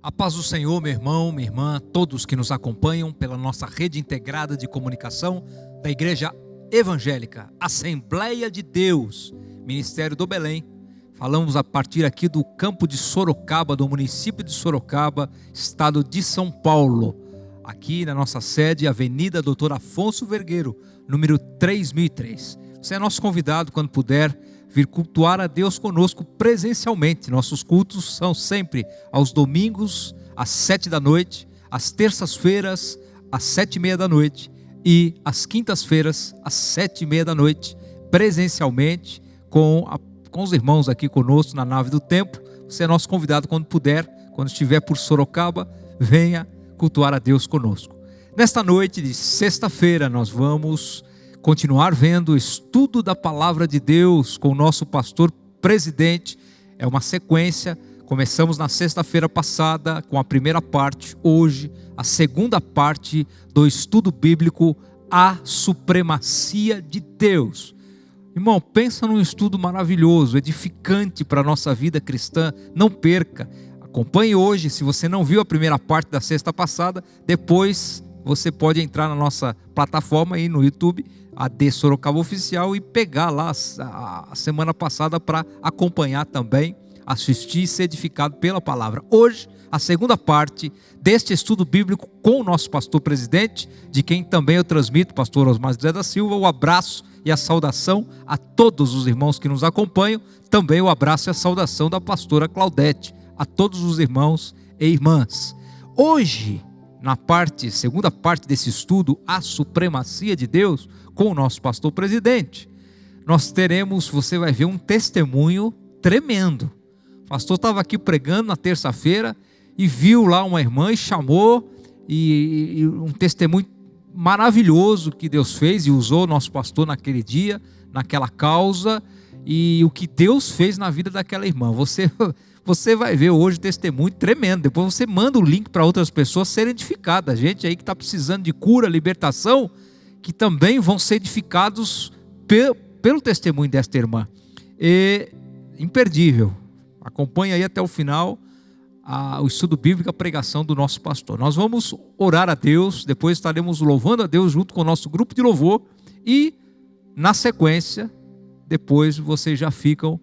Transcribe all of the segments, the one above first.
A paz do Senhor, meu irmão, minha irmã, todos que nos acompanham pela nossa rede integrada de comunicação da Igreja Evangélica, Assembleia de Deus, Ministério do Belém. Falamos a partir aqui do campo de Sorocaba, do município de Sorocaba, estado de São Paulo. Aqui na nossa sede, Avenida Doutor Afonso Vergueiro, número 3003. Você é nosso convidado quando puder vir cultuar a Deus conosco presencialmente. Nossos cultos são sempre aos domingos, às 7 da noite, às terças-feiras, às 7:30 da noite e às quintas-feiras, às 7:30 da noite, presencialmente, com os irmãos aqui conosco na nave do templo. Você é nosso convidado quando puder, quando estiver por Sorocaba, venha cultuar a Deus conosco. Nesta noite de sexta-feira nós vamos continuar vendo o estudo da palavra de Deus com o nosso pastor presidente. É uma sequência. Começamos na sexta-feira passada com a primeira parte, hoje a segunda parte do estudo bíblico, a supremacia de Deus. Irmão, pensa num estudo maravilhoso, edificante para a nossa vida cristã. Não perca, acompanhe hoje. Se você não viu a primeira parte da sexta passada, depois você pode entrar na nossa plataforma aí no YouTube, AD Sorocaba Oficial, e pegar lá a semana passada para acompanhar também, assistir e ser edificado pela palavra. Hoje, a segunda parte deste estudo bíblico com o nosso pastor presidente, de quem também eu transmito, pastor Osmar José da Silva, o abraço e a saudação a todos os irmãos que nos acompanham, também o abraço e a saudação da pastora Claudete, a todos os irmãos e irmãs. Hoje, na segunda parte desse estudo, a supremacia de Deus, com o nosso pastor presidente, nós teremos, você vai ver um testemunho tremendo. O pastor estava aqui pregando na terça-feira e viu lá uma irmã e chamou, e um testemunho maravilhoso que Deus fez e usou o nosso pastor naquele dia, naquela causa, e o que Deus fez na vida daquela irmã. Você vai ver hoje testemunho tremendo. Depois você manda o link para outras pessoas serem edificadas. Gente aí que está precisando de cura, libertação, que também vão ser edificados pelo testemunho desta irmã. E imperdível. Acompanhe aí até o final o estudo bíblico, a pregação do nosso pastor. Nós vamos orar a Deus, depois estaremos louvando a Deus junto com o nosso grupo de louvor e, na sequência, depois vocês já ficam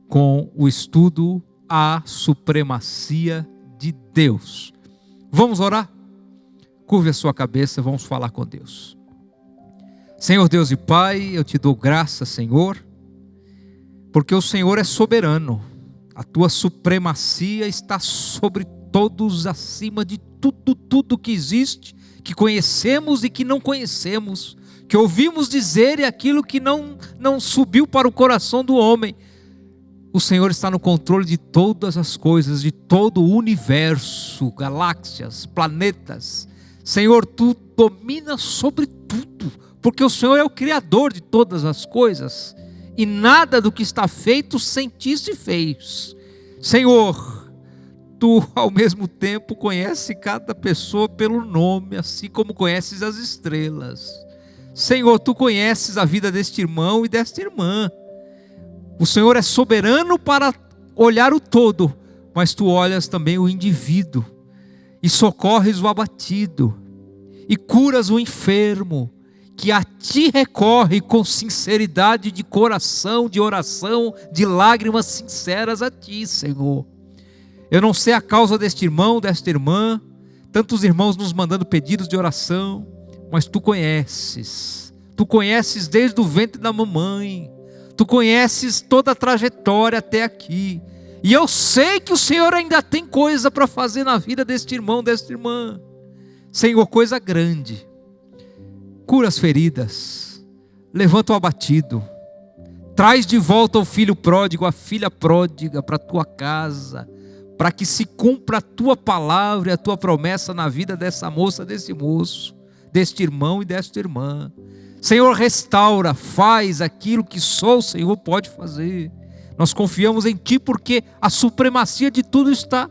com o estudo a supremacia de Deus. Vamos orar? Curve a sua cabeça, vamos falar com Deus. Senhor Deus e Pai, eu te dou graça, Senhor, porque o Senhor é soberano. A tua supremacia está sobre todos, acima de tudo que existe, que conhecemos e que não conhecemos, que ouvimos dizer e aquilo que não subiu para o coração do homem. O Senhor está no controle de todas as coisas, de todo o universo, galáxias, planetas. Senhor, tu dominas sobre tudo, porque o Senhor é o Criador de todas as coisas, e nada do que está feito sem ti se fez. Senhor, tu ao mesmo tempo conheces cada pessoa pelo nome, assim como conheces as estrelas. Senhor, tu conheces a vida deste irmão e desta irmã. O Senhor é soberano para olhar o todo, mas tu olhas também o indivíduo, e socorres o abatido, e curas o enfermo, que a ti recorre com sinceridade de coração, de oração, de lágrimas sinceras a ti, Senhor. Eu não sei a causa deste irmão, desta irmã, tantos irmãos nos mandando pedidos de oração, mas tu conheces desde o ventre da mamãe, tu conheces toda a trajetória até aqui, e eu sei que o Senhor ainda tem coisa para fazer na vida deste irmão, desta irmã. Senhor, coisa grande. Cura as feridas, levanta o abatido, traz de volta o filho pródigo, a filha pródiga para a tua casa, para que se cumpra a tua palavra e a tua promessa na vida dessa moça, desse moço, deste irmão e desta irmã. Senhor, restaura, faz aquilo que só o Senhor pode fazer. Nós confiamos em ti, porque a supremacia de tudo está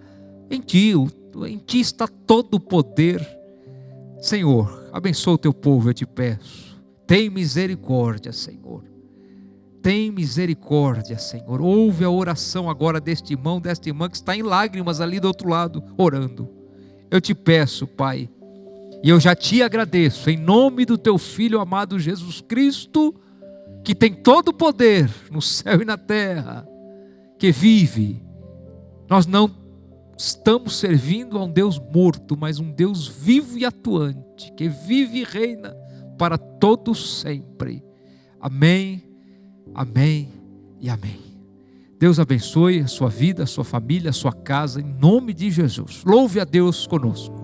em ti. Em ti está todo o poder. Senhor, abençoa o teu povo, eu te peço. Tem misericórdia, Senhor. Tem misericórdia, Senhor. Ouve a oração agora deste irmão, desta irmã que está em lágrimas ali do outro lado, orando. Eu te peço, Pai, e eu já te agradeço, em nome do teu Filho amado Jesus Cristo, que tem todo o poder no céu e na terra, que vive. Nós não estamos servindo a um Deus morto, mas um Deus vivo e atuante, que vive e reina para todos sempre. Amém, amém e amém. Deus abençoe a sua vida, a sua família, a sua casa, em nome de Jesus. Louve a Deus conosco.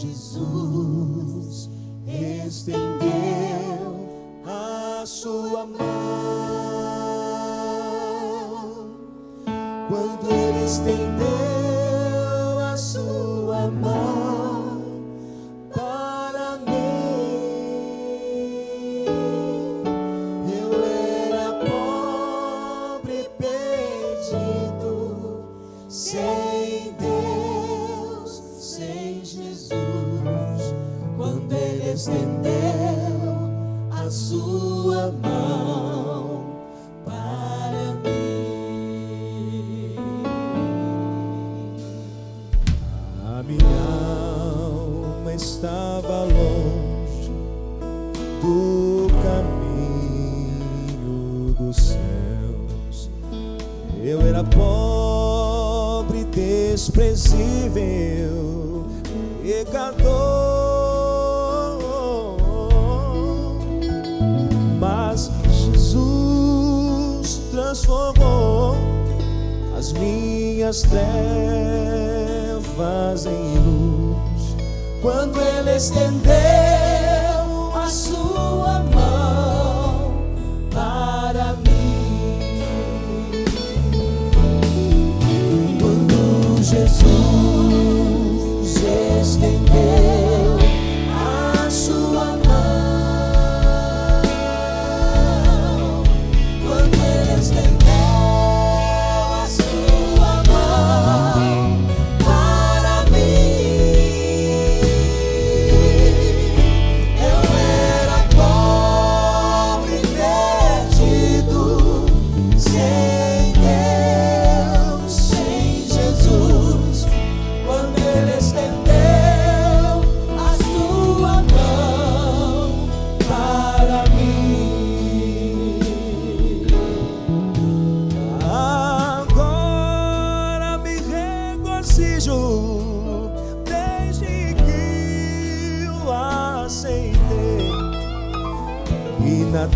Jesus estendeu a sua mão, quando Ele estendeu a sua mão para mim, eu era pobre, perdido, sem Deus, sem Jesus. Quando Ele estendeu a sua mão para mim, a minha alma estava longe do caminho dos céus. Eu era pobre, desprezível, pecador. Mas Jesus transformou as minhas trevas em luz, quando Ele estendeu a sua mão para mim. Quando Jesus estendeu a sua mão, quando Ele estendeu a sua mão para mim, eu era pobre, perdido, sem Deus, sem Jesus. Quando Ele estendeu a sua mão para mim, agora me regozijo desde que o aceitei, e na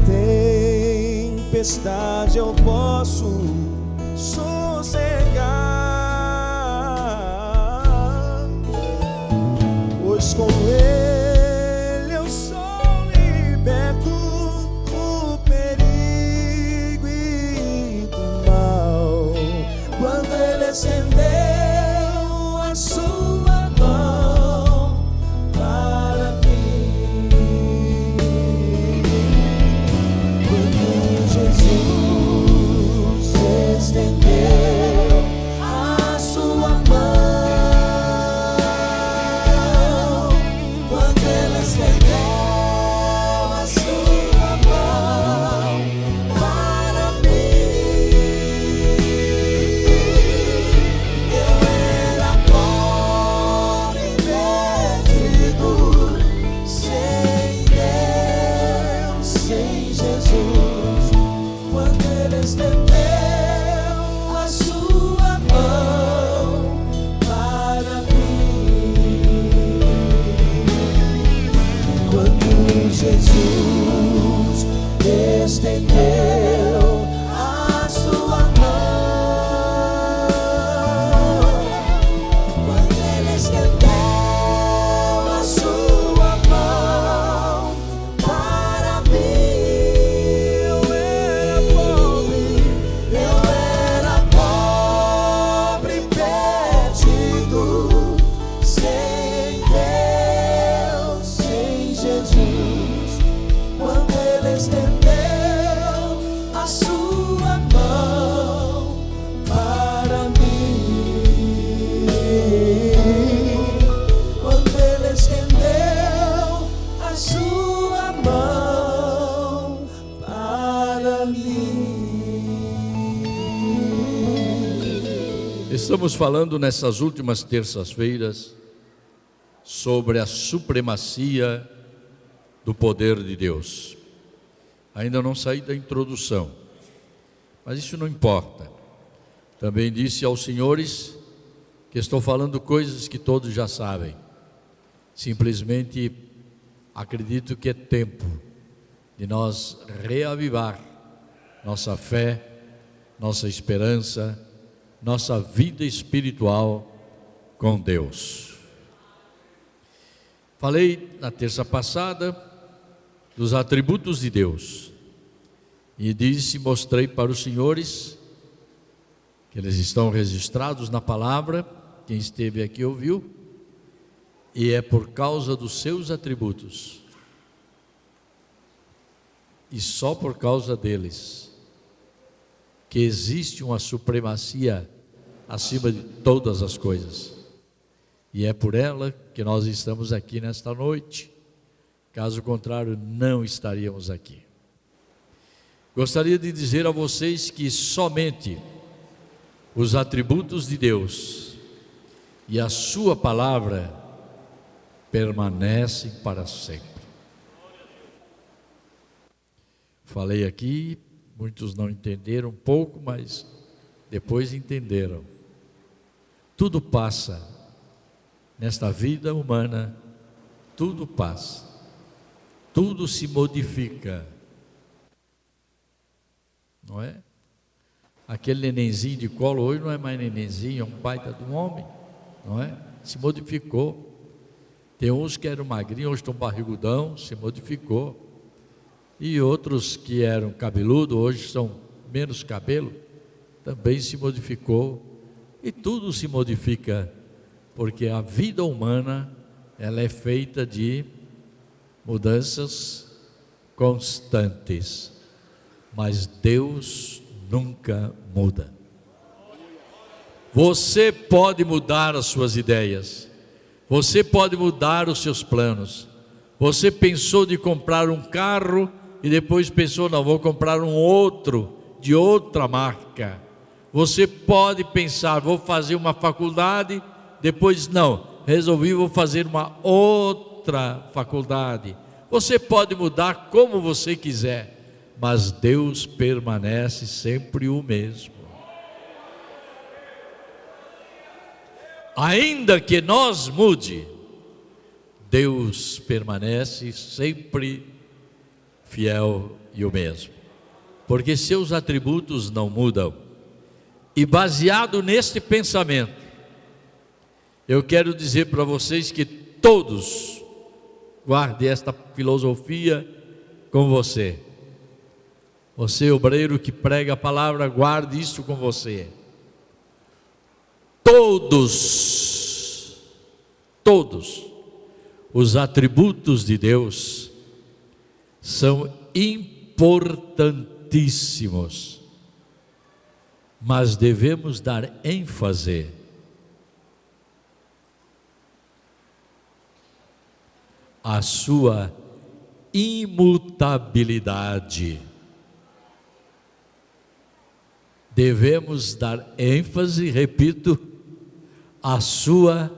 tempestade eu posso sossegar, pois com Ele eu sou liberto do perigo e do mal. Quando Ele estendeu a sua mão para mim, quando Jesus estendeu a sua mão, quando Ele estendeu a sua mão para mim, eu era pobre, perdido, sem Deus, sem Jesus. Quando Ele estendeu a sua mão para mim, quando Jesus estendeu a sua mão, quando Ele estendeu a sua mão para mim, eu era pobre, perdido, sem Deus, sem Jesus. Quando Ele estendeu a sua mão estamos falando nessas últimas terças-feiras sobre a supremacia do poder de Deus. Ainda não saí da introdução, mas isso não importa. Também disse aos senhores que estou falando coisas que todos já sabem. Simplesmente acredito que é tempo de nós reavivar nossa fé, nossa esperança, nossa vida espiritual com Deus. Falei na terça passada dos atributos de Deus e mostrei para os senhores que eles estão registrados na palavra. Quem esteve aqui ouviu, e é por causa dos seus atributos e só por causa deles que existe uma supremacia acima de todas as coisas, e é por ela que nós estamos aqui nesta noite. Caso contrário, não estaríamos aqui. Gostaria de dizer a vocês que somente os atributos de Deus e a sua palavra permanecem para sempre. Falei aqui, muitos não entenderam um pouco, mas depois entenderam. Tudo passa nesta vida humana, tudo passa, tudo se modifica, não é? Aquele nenenzinho de colo hoje não é mais nenenzinho, é um baita de um homem, não é? Se modificou. Tem uns que eram magrinhos, hoje estão barrigudão, se modificou. E outros que eram cabeludos, hoje são menos cabelo, também se modificou. E tudo se modifica, porque a vida humana, ela é feita de mudanças constantes. Mas Deus nunca muda. Você pode mudar as suas ideias, você pode mudar os seus planos. Você pensou de comprar um carro e depois pensou, não, vou comprar um outro, de outra marca. Você pode pensar, vou fazer uma faculdade, depois não, resolvi, vou fazer uma outra faculdade. Você pode mudar como você quiser, mas Deus permanece sempre o mesmo. Ainda que nós mude, Deus permanece sempre fiel e o mesmo, porque seus atributos não mudam. E baseado neste pensamento, eu quero dizer para vocês que todos guardem esta filosofia com você. Você, obreiro que prega a palavra, guarde isso com você. Todos os atributos de Deus são importantíssimos, mas devemos dar ênfase à sua imutabilidade. Devemos dar ênfase, repito, à sua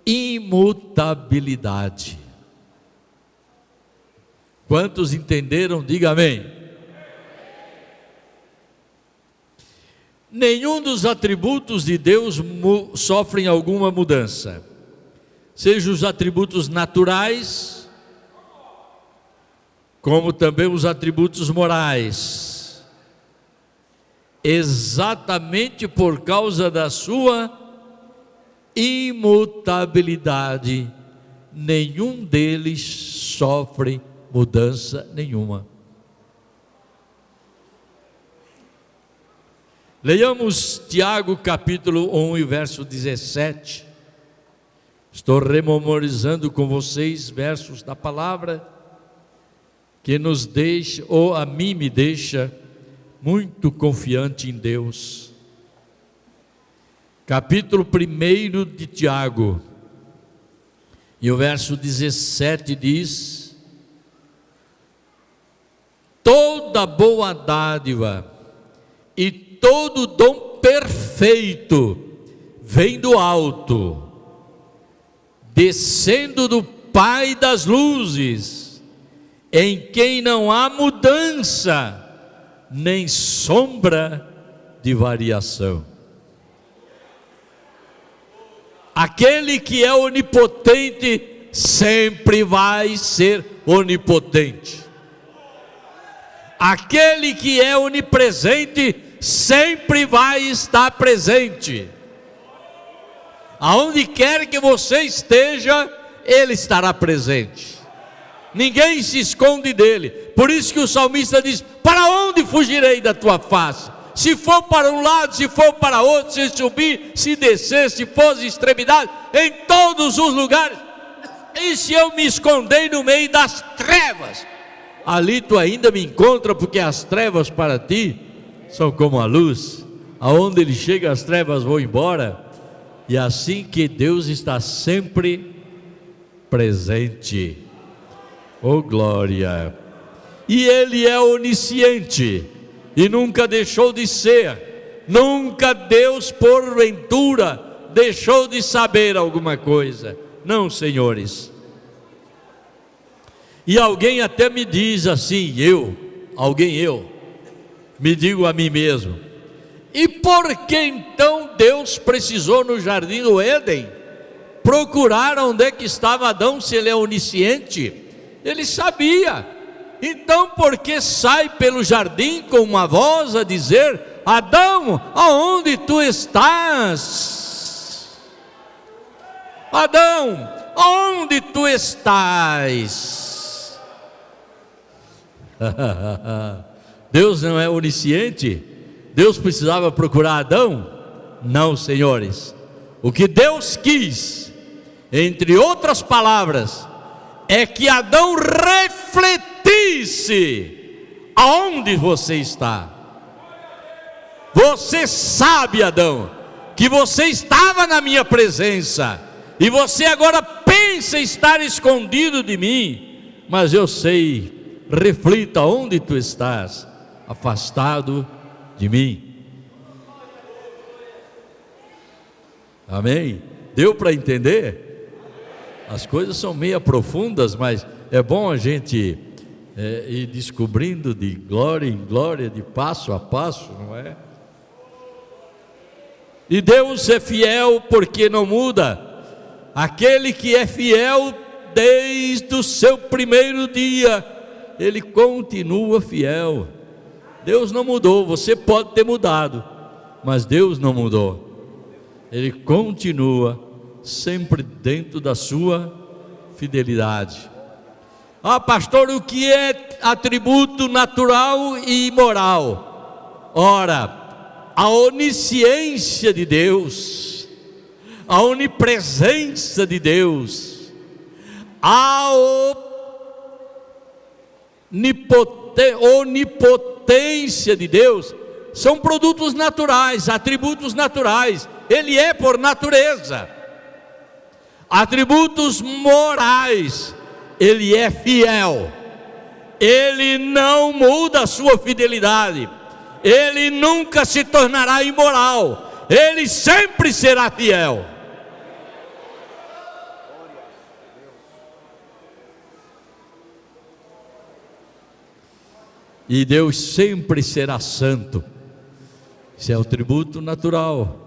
imutabilidade. Quantos entenderam? Diga amém. Nenhum dos atributos de Deus sofrem alguma mudança, seja os atributos naturais, como também os atributos morais, exatamente por causa da sua imutabilidade. Nenhum deles sofre mudança nenhuma. Leiamos Tiago capítulo 1 e verso 17. Estou rememorizando com vocês versos da palavra que nos deixa, ou a mim me deixa, muito confiante em Deus. Capítulo 1 de Tiago, e o verso 17 diz: toda boa dádiva e todo dom perfeito vem do alto, descendo do Pai das luzes, em quem não há mudança, nem sombra de variação. Aquele que é onipotente sempre vai ser onipotente. Aquele que é onipresente sempre vai estar presente. Aonde quer que você esteja, Ele estará presente. Ninguém se esconde dele. Por isso que o salmista diz: para onde fugirei da tua face? Se for para um lado, se for para outro, se subir, se descer, se for de extremidade, em todos os lugares. E se eu me esconder no meio das trevas, ali tu ainda me encontra, porque as trevas para ti são como a luz. Aonde ele chega, as trevas vão embora. E assim que Deus está sempre presente. Oh glória! E Ele é onisciente, e nunca deixou de ser. Nunca Deus, porventura, deixou de saber alguma coisa. Não, senhores. E alguém até me diz assim, eu me digo a mim mesmo: e por que então Deus precisou no jardim do Éden procurar onde é que estava Adão, se Ele é onisciente? Ele sabia. Então por que sai pelo jardim com uma voz a dizer: Adão, aonde tu estás? Adão, aonde tu estás? Deus não é onisciente? Deus precisava procurar Adão? Não, senhores. O que Deus quis, entre outras palavras, é que Adão refletisse aonde você está. Você sabe, Adão, que você estava na minha presença, e você agora pensa estar escondido de mim, mas eu sei, reflita onde tu estás, afastado de mim. Amém? Deu para entender? As coisas são meio profundas, mas é bom a gente ir descobrindo de glória em glória, de passo a passo, não é? E Deus é fiel porque não muda. Aquele que é fiel desde o seu primeiro dia, ele continua fiel. Deus não mudou. Você pode ter mudado, mas Deus não mudou. Ele continua sempre dentro da sua fidelidade. Ah, pastor, o que é atributo natural e moral? Ora, a onisciência de Deus, a onipresença de Deus, a onipotência de Deus são produtos naturais, atributos naturais. Ele é por natureza. Atributos morais, Ele é fiel. Ele não muda a sua fidelidade. Ele nunca se tornará imoral. Ele sempre será fiel. E Deus sempre será santo. Isso é o atributo natural.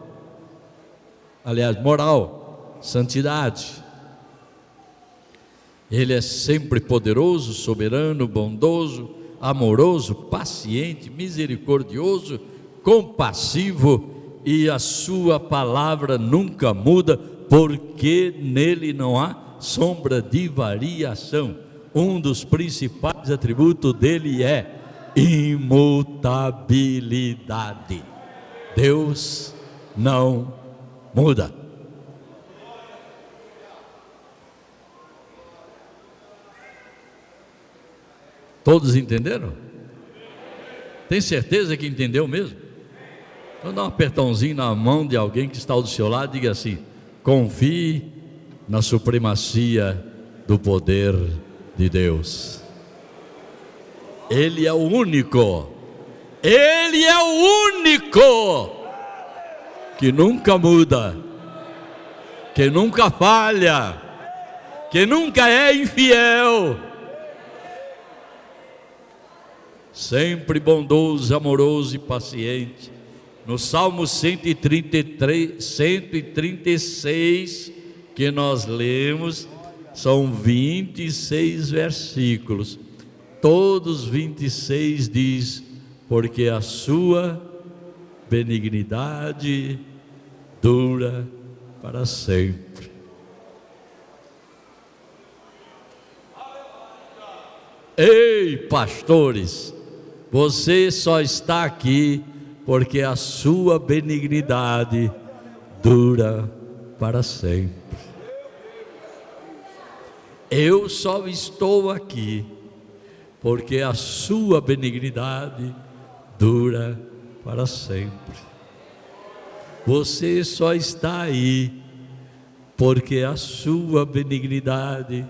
Aliás, moral, santidade. Ele é sempre poderoso, soberano, bondoso, amoroso, paciente, misericordioso, compassivo, e a sua palavra nunca muda, porque nele não há sombra de variação. Um dos principais atributos dele é imutabilidade. Deus não muda. Todos entenderam? Tem certeza que entendeu mesmo? Então dá um apertãozinho na mão de alguém que está ao seu lado e diga assim: confie na supremacia do poder de Deus. Ele é o único. Ele é o único que nunca muda, que nunca falha, que nunca é infiel, sempre bondoso, amoroso e paciente. No Salmo 136 que nós lemos, são 26 versículos. Todos 26 diz: porque a sua benignidade dura para sempre. Ei, pastores, você só está aqui porque a sua benignidade dura para sempre. Eu só estou aqui porque a sua benignidade dura para sempre. Você só está aí porque a sua benignidade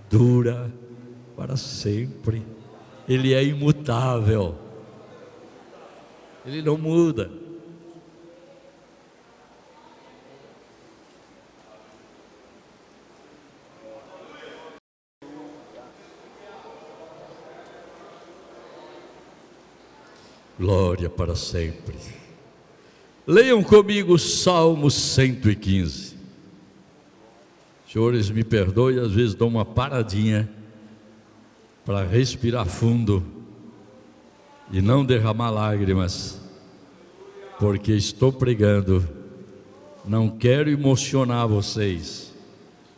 dura para sempre. Ele é imutável, ele não muda. Glória para sempre. Leiam comigo o Salmo 115. Senhores, me perdoem, às vezes dou uma paradinha para respirar fundo e não derramar lágrimas, porque estou pregando. Não quero emocionar vocês,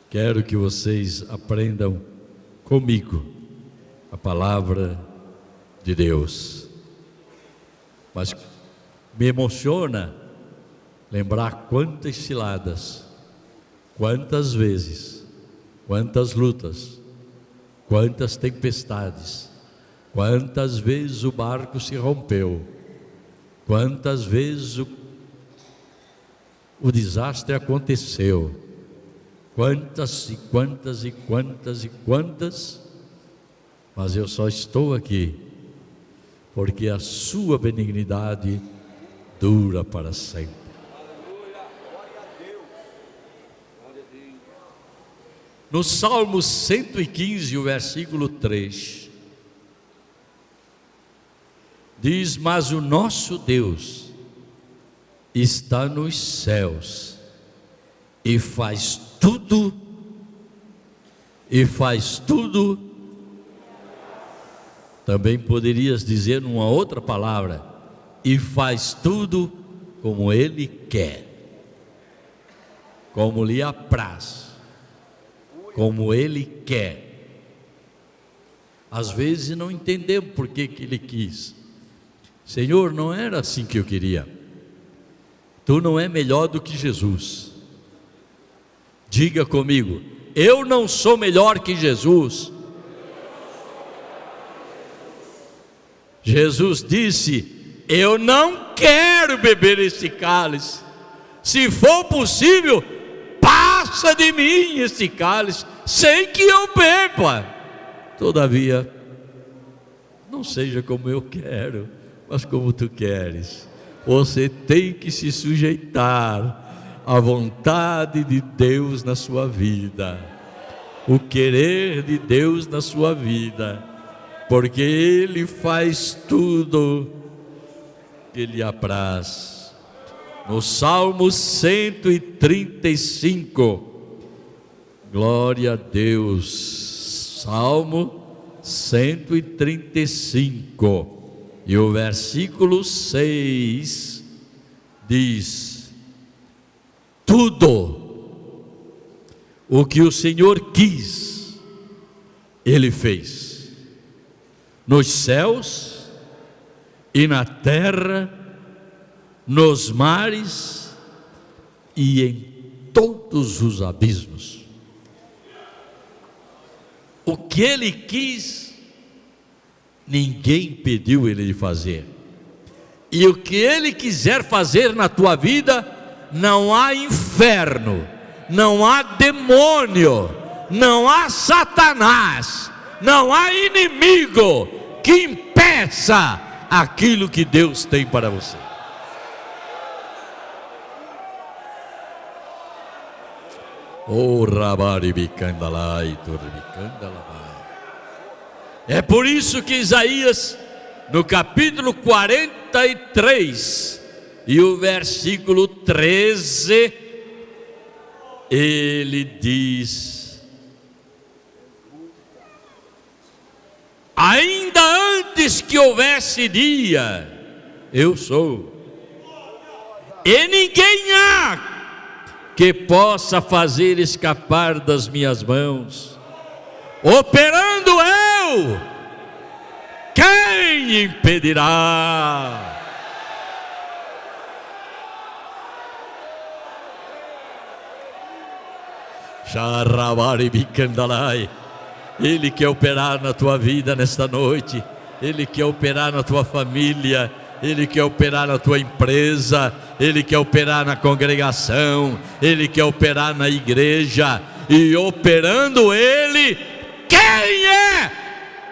quero que vocês aprendam comigo a palavra de Deus. Mas me emociona lembrar quantas ciladas, quantas vezes, quantas lutas, quantas tempestades, quantas vezes o barco se rompeu, quantas vezes o desastre aconteceu, quantas e quantas e quantas e quantas, mas eu só estou aqui porque a sua benignidade dura para sempre. No Salmo 115, o versículo 3, diz: mas o nosso Deus está nos céus e faz tudo, também poderias dizer numa outra palavra, e faz tudo como Ele quer, como lhe apraz, como Ele quer. Às vezes não entendemos por que Ele quis. Senhor, não era assim que eu queria. Tu não é melhor do que Jesus. Diga comigo: eu não sou melhor que Jesus. Jesus disse: eu não quero beber este cálice. Se for possível, passa de mim este cálice, sem que eu beba. Todavia, não seja como eu quero, mas como tu queres. Você tem que se sujeitar à vontade de Deus na sua vida, o querer de Deus na sua vida, porque Ele faz tudo que lhe apraz. No Salmo 135, glória a Deus, Salmo 135, e o versículo 6 diz: tudo o que o Senhor quis, Ele fez, nos céus e na terra, nos mares e em todos os abismos. O que Ele quis, ninguém impediu Ele de fazer. E o que Ele quiser fazer na tua vida, não há inferno, não há demônio, não há Satanás, não há inimigo que impeça aquilo que Deus tem para você. Oh, rabaribicandalai, turbicandalabai. É por isso que Isaías, no capítulo 43 e o versículo 13, ele diz: ainda antes que houvesse dia, eu sou, e ninguém há que possa fazer escapar das minhas mãos. Operando eu, quem impedirá? Xarabaribicandalai. Ele quer operar na tua vida nesta noite. Ele quer operar na tua família. Ele quer operar na tua empresa. Ele quer operar na congregação. Ele quer operar na igreja. E operando Ele, quem é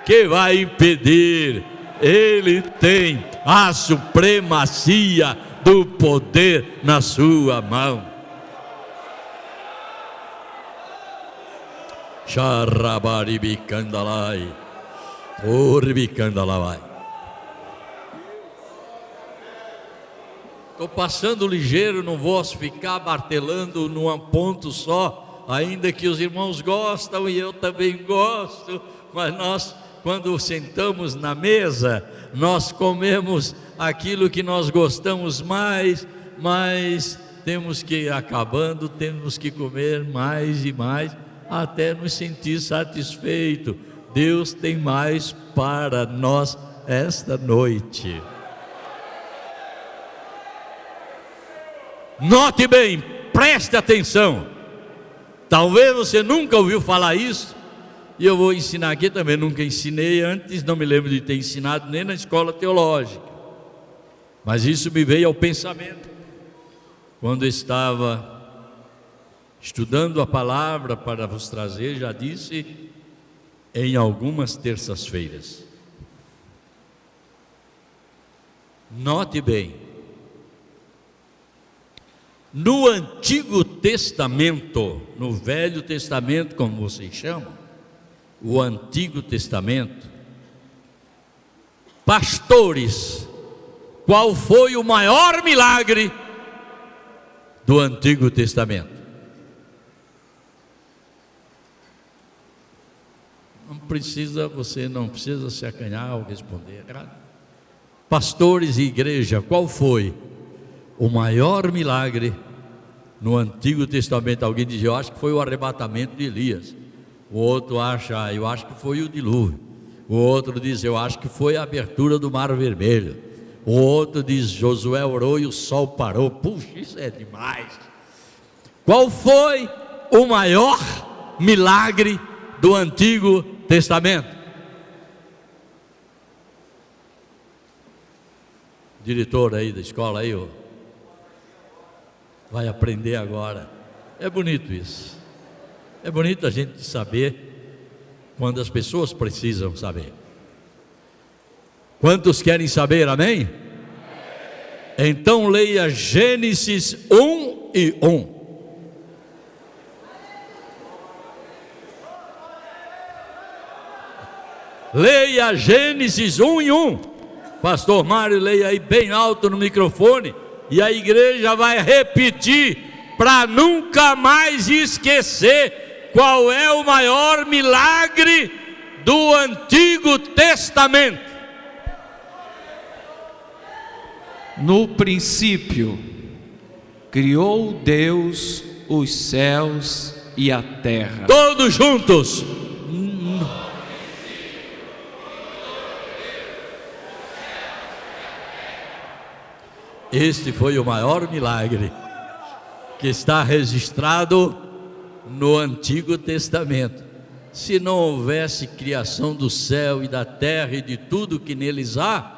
que vai impedir? Ele tem a supremacia do poder na sua mão. Xarabaribicandalai, orbicandalai. Estou passando ligeiro, não vou ficar martelando num ponto só, ainda que os irmãos gostam e eu também gosto, mas nós, quando sentamos na mesa, nós comemos aquilo que nós gostamos mais, mas temos que ir acabando, temos que comer mais e mais, até nos sentir satisfeito. Deus tem mais para nós esta noite. Note bem, preste atenção. Talvez você nunca ouviu falar isso, e eu vou ensinar aqui também. Nunca ensinei antes, não me lembro de ter ensinado nem na escola teológica, mas isso me veio ao pensamento quando estava estudando a palavra para vos trazer, já disse, em algumas terças-feiras. Note bem, no Antigo Testamento, no Velho Testamento, como vocês chamam, o Antigo Testamento, pastores, qual foi o maior milagre do Antigo Testamento? Você não precisa se acanhar ao responder. Pastores e igreja, qual foi o maior milagre no Antigo Testamento? Alguém diz, eu acho que foi o arrebatamento de Elias. O outro acha, eu acho que foi o dilúvio. O outro diz, eu acho que foi a abertura do Mar Vermelho. O outro diz, Josué orou e o sol parou. Puxa, isso é demais. Qual foi o maior milagre do Antigo Testamento? Diretor aí da escola aí, ó, vai aprender agora. É bonito isso. É bonito a gente saber quando as pessoas precisam saber. Quantos querem saber, amém? Então leia Gênesis 1:1. Leia Gênesis 1:1. Pastor Mário, leia aí bem alto no microfone, e a igreja vai repetir para nunca mais esquecer qual é o maior milagre do Antigo Testamento. No princípio, criou Deus os céus e a terra. Todos juntos. Este foi o maior milagre que está registrado no Antigo Testamento. Se não houvesse criação do céu e da terra e de tudo que neles há,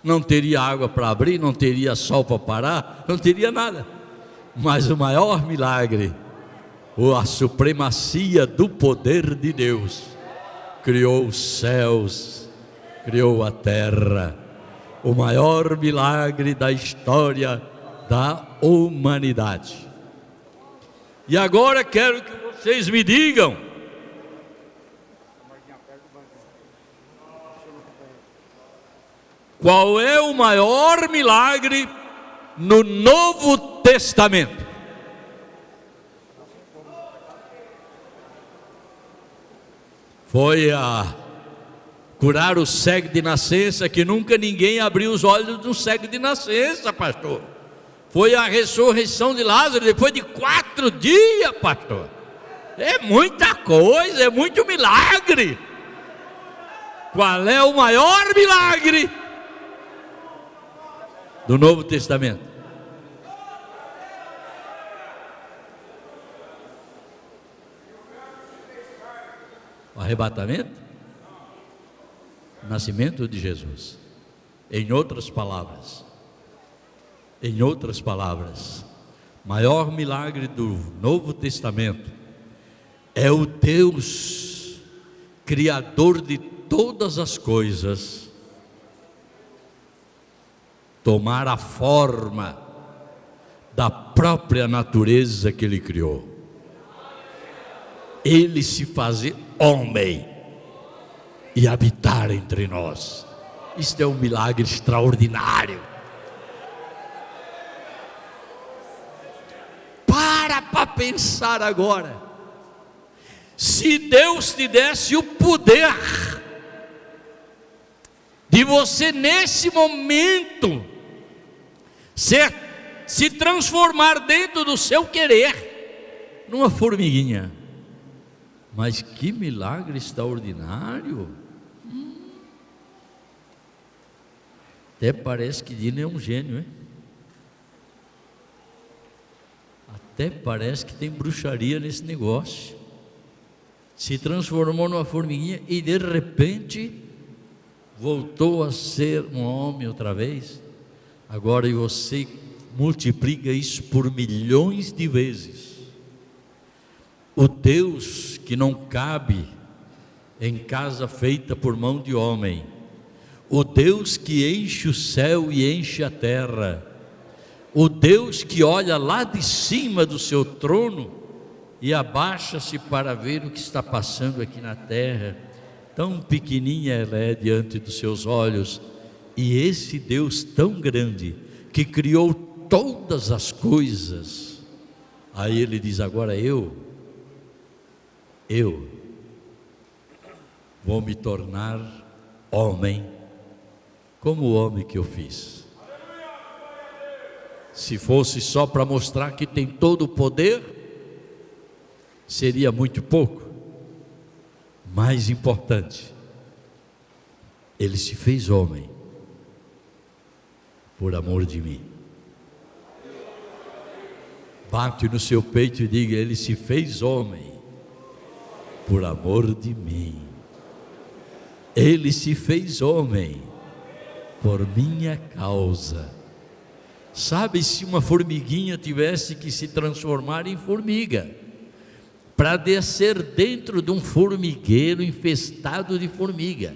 não teria água para abrir, não teria sol para parar, não teria nada. Mas o maior milagre, a supremacia do poder de Deus, criou os céus, criou a terra. O maior milagre da história da humanidade. E agora quero que vocês me digam: qual é o maior milagre no Novo Testamento? Foi a curar o cego de nascença, que nunca ninguém abriu os olhos do cego de nascença, pastor. Foi a ressurreição de Lázaro depois de 4 dias, pastor. É muita coisa, é muito milagre. Qual é o maior milagre do Novo Testamento? O arrebatamento? O nascimento de Jesus. Em outras palavras, maior milagre do Novo Testamento é o Deus Criador de todas as coisas tomar a forma da própria natureza que Ele criou. Ele se fazer homem e habitar entre nós. Isto é um milagre extraordinário. Para pensar agora. Se Deus te desse o poder de você nesse momento se transformar dentro do seu querer numa formiguinha. Mas que milagre extraordinário! Até parece que Dino é um gênio, hein? Até parece que tem bruxaria nesse negócio. Se transformou numa formiguinha e de repente voltou a ser um homem outra vez. Agora e você multiplica isso por milhões de vezes. O Deus que não cabe em casa feita por mão de homem, o Deus que enche o céu e enche a terra, o Deus que olha lá de cima do seu trono e abaixa-se para ver o que está passando aqui na terra, tão pequenininha ela é diante dos seus olhos, e esse Deus tão grande que criou todas as coisas, aí Ele diz: agora eu vou me tornar homem, como o homem que eu fiz. Se fosse só para mostrar que tem todo o poder, seria muito pouco. Mais importante, Ele se fez homem por amor de mim. Bate no seu peito e diga: Ele se fez homem por amor de mim. Ele se fez homem por minha causa. Sabe, se uma formiguinha tivesse que se transformar em formiga, para descer dentro de um formigueiro infestado de formiga,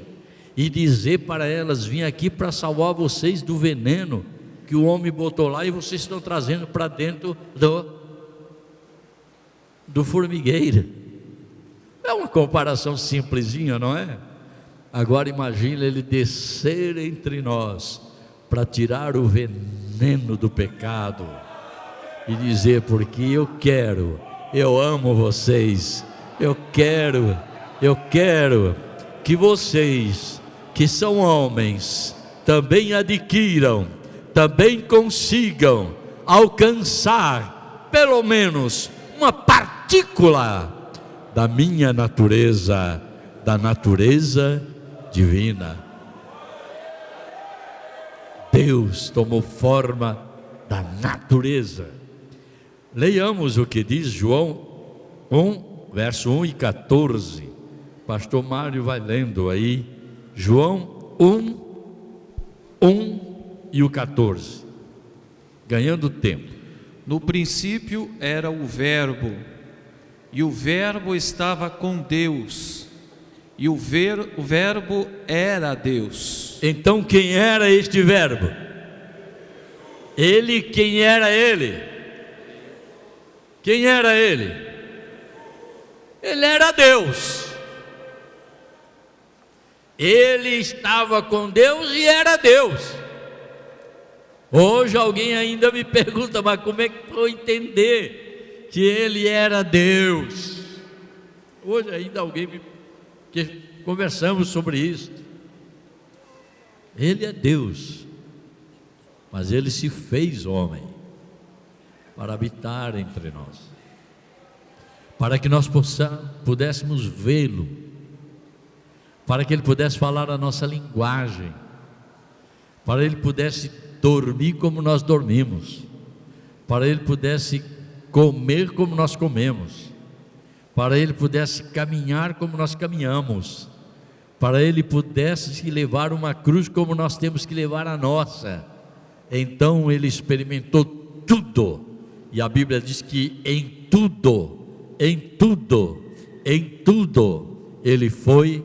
e dizer para elas: vim aqui para salvar vocês do veneno que o homem botou lá, e vocês estão trazendo para dentro do formigueiro. É uma comparação simplesinha, não é? Agora imagine Ele descer entre nós para tirar o veneno do pecado e dizer: porque eu amo vocês, eu quero que vocês, que são homens, também adquiram, também consigam alcançar pelo menos uma partícula da minha natureza, da natureza divina. Deus tomou forma da natureza. Leiamos o que diz João 1, verso 1 e 14. Pastor Mário vai lendo aí, João 1 e o 14. Ganhando tempo. No princípio era o Verbo, e o Verbo estava com Deus, e o Verbo era Deus. Então quem era este Verbo? Ele, quem era Ele? Quem era ele? Ele era Deus. Ele estava com Deus e era Deus. Hoje alguém ainda me pergunta, mas como é que vou entender que ele era Deus? Hoje ainda que conversamos sobre isso. Ele é Deus, mas ele se fez homem para habitar entre nós, para que nós pudéssemos vê-lo, para que ele pudesse falar a nossa linguagem, para ele pudesse dormir como nós dormimos, para ele pudesse comer como nós comemos, para ele pudesse caminhar como nós caminhamos, para ele pudesse levar uma cruz como nós temos que levar a nossa. Então ele experimentou tudo, e a Bíblia diz que em tudo ele foi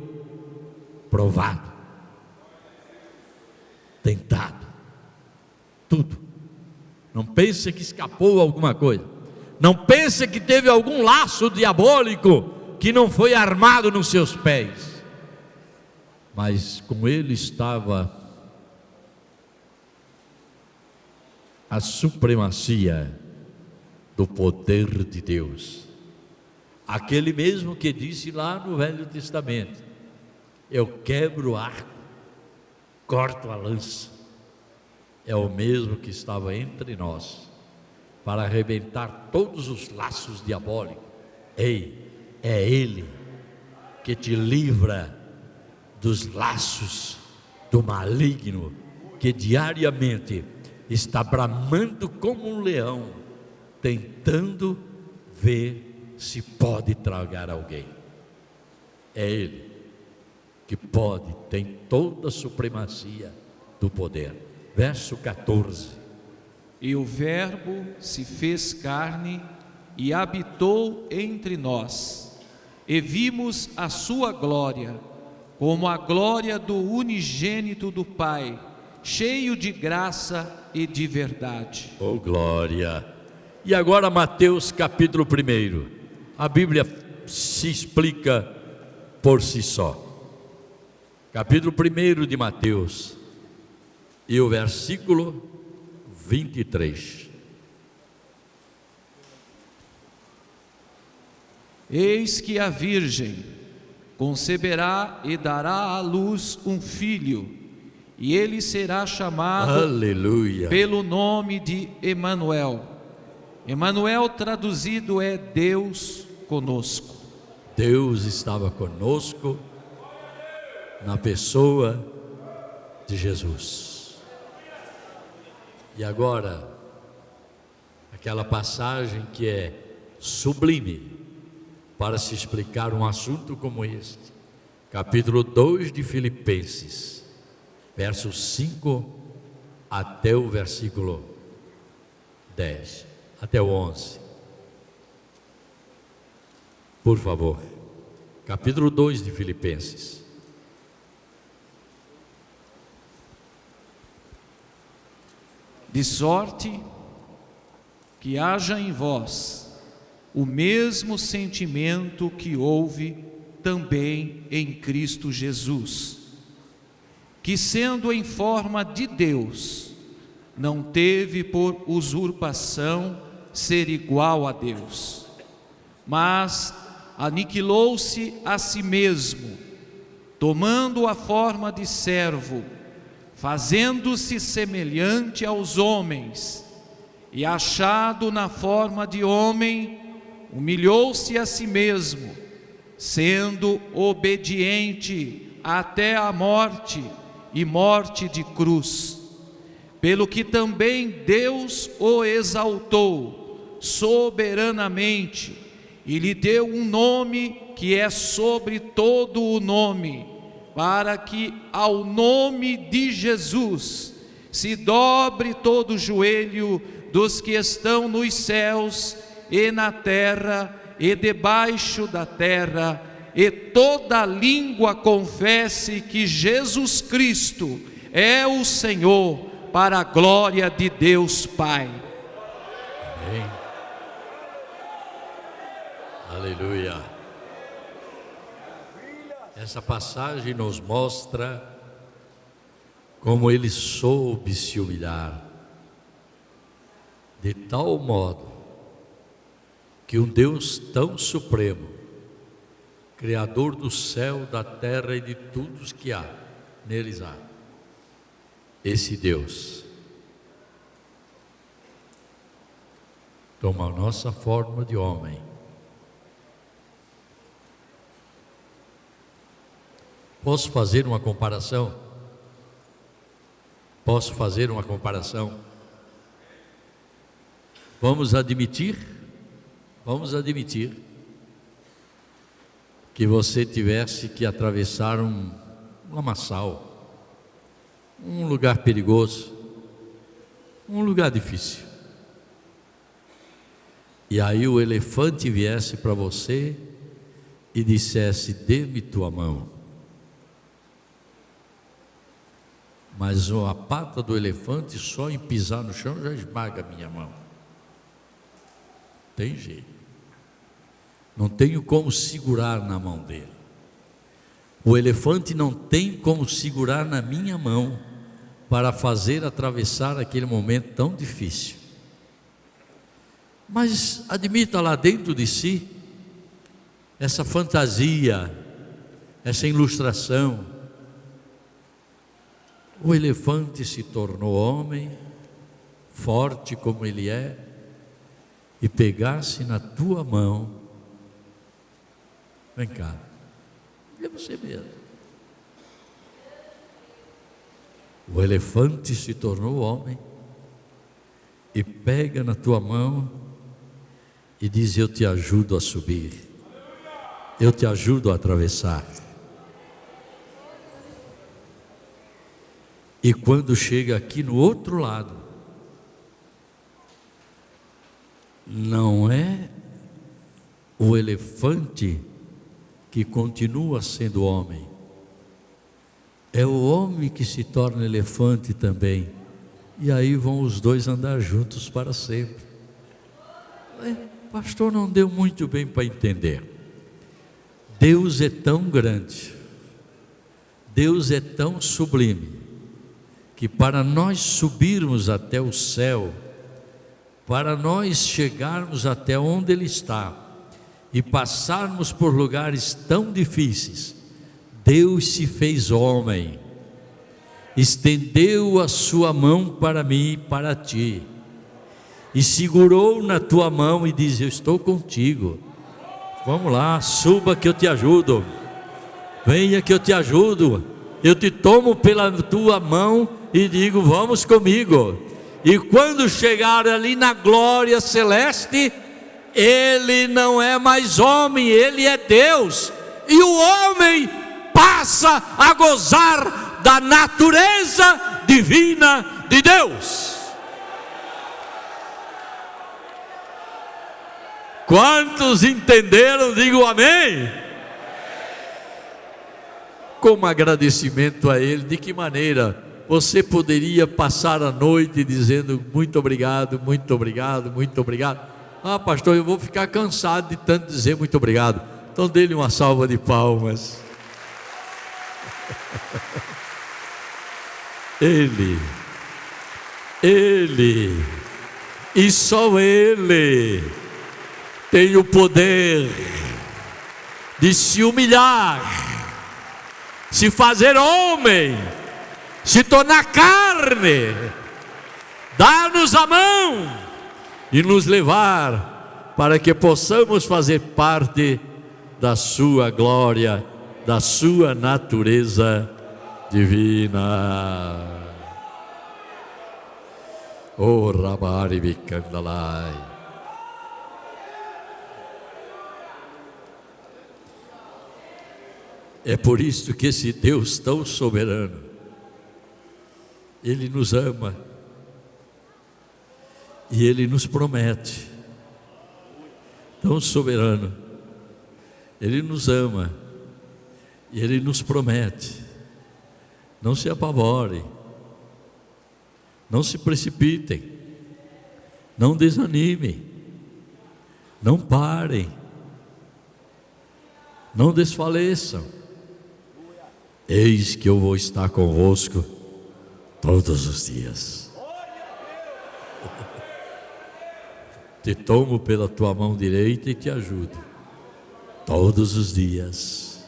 provado, tentado, tudo. Não pense que escapou alguma coisa, não pense que teve algum laço diabólico que não foi armado nos seus pés, mas com ele estava a supremacia do poder de Deus, aquele mesmo que disse lá no Velho Testamento: eu quebro o arco, corto a lança. É o mesmo que estava entre nós para arrebentar todos os laços diabólicos. Ei, é Ele que te livra dos laços do maligno, que diariamente está bramando como um leão, tentando ver se pode tragar alguém. É Ele que pode, tem toda a supremacia do poder. Verso 14. E o Verbo se fez carne e habitou entre nós, e vimos a sua glória, como a glória do unigênito do Pai, cheio de graça e de verdade. Oh glória! E agora Mateus capítulo 1. A Bíblia se explica por si só. Capítulo 1 de Mateus, e o versículo 23. Eis que a Virgem conceberá e dará à luz um filho, e ele será chamado, aleluia, pelo nome de Emanuel. Emanuel traduzido é Deus conosco. Deus estava conosco na pessoa de Jesus. E agora, aquela passagem que é sublime para se explicar um assunto como este, capítulo 2 de Filipenses, versos 5 até o versículo 10, até o 11. Por favor, capítulo 2 de Filipenses. De sorte que haja em vós o mesmo sentimento que houve também em Cristo Jesus, que sendo em forma de Deus, não teve por usurpação ser igual a Deus, mas aniquilou-se a si mesmo, tomando a forma de servo, fazendo-se semelhante aos homens, e achado na forma de homem, humilhou-se a si mesmo, sendo obediente até a morte, e morte de cruz. Pelo que também Deus o exaltou soberanamente, e lhe deu um nome que é sobre todo o nome, para que ao nome de Jesus se dobre todo o joelho dos que estão nos céus e na terra e debaixo da terra, e toda língua confesse que Jesus Cristo é o Senhor, para a glória de Deus Pai. Amém. Aleluia. Essa passagem nos mostra como ele soube se humilhar, de tal modo que um Deus tão supremo, Criador do céu, da terra e de tudo o que há, neles há, esse Deus toma a nossa forma de homem. Posso fazer uma comparação? Posso fazer uma comparação? Vamos admitir que você tivesse que atravessar um lamaçal, um lugar perigoso, um lugar difícil. E aí o elefante viesse para você e dissesse: dê-me tua mão. Mas a pata do elefante, só em pisar no chão, já esmaga a minha mão. Tem jeito. Não tenho como segurar na mão dele. O elefante não tem como segurar na minha mão para fazer atravessar aquele momento tão difícil. Mas admita lá dentro de si essa fantasia, essa ilustração. O elefante se tornou homem, forte como ele é, e pegasse na tua mão. Vem cá, é você mesmo. O elefante se tornou homem e pega na tua mão e diz: eu te ajudo a subir, eu te ajudo a atravessar. E quando chega aqui no outro lado, não é o elefante que continua sendo homem, é o homem que se torna elefante também, e aí vão os dois andar juntos para sempre. Pastor, não deu muito bem para entender. Deus é tão grande, Deus é tão sublime, que para nós subirmos até o céu, para nós chegarmos até onde Ele está e passarmos por lugares tão difíceis, Deus se fez homem, estendeu a sua mão para mim e para ti, e segurou na tua mão e diz: eu estou contigo, vamos lá, suba que eu te ajudo, venha que eu te ajudo, eu te tomo pela tua mão e digo: vamos comigo. E quando chegar ali na glória celeste, ele não é mais homem, ele é Deus, e o homem passa a gozar da natureza divina de Deus. Quantos entenderam? Digo amém. Como agradecimento a Ele, de que maneira você poderia passar a noite dizendo: muito obrigado, muito obrigado, muito obrigado. Ah, pastor, eu vou ficar cansado de tanto dizer muito obrigado. Então dê-lhe uma salva de palmas. Ele e só Ele tem o poder de se humilhar, se fazer homem, se tornar carne, dar-nos a mão e nos levar para que possamos fazer parte da sua glória, da sua natureza divina. Oh, Rabari Bicandalai. É por isso que esse Deus tão soberano, Ele nos ama e Ele nos promete. Tão soberano, Ele nos ama e Ele nos promete. Não se apavorem, não se precipitem, não desanimem, não parem, não desfaleçam. Eis que eu vou estar convosco todos os dias. Te tomo pela tua mão direita e te ajudo. Todos os dias.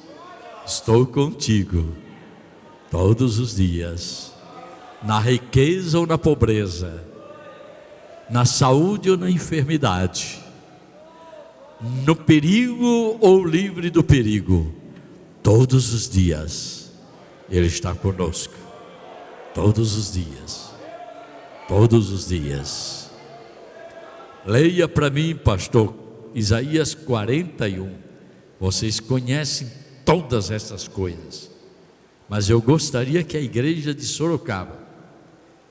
Estou contigo. Todos os dias. Na riqueza ou na pobreza. Na saúde ou na enfermidade. No perigo ou livre do perigo. Todos os dias. Ele está conosco. Todos os dias. Todos os dias. Leia para mim, pastor, Isaías 41. Vocês conhecem todas essas coisas, mas eu gostaria que a igreja de Sorocaba,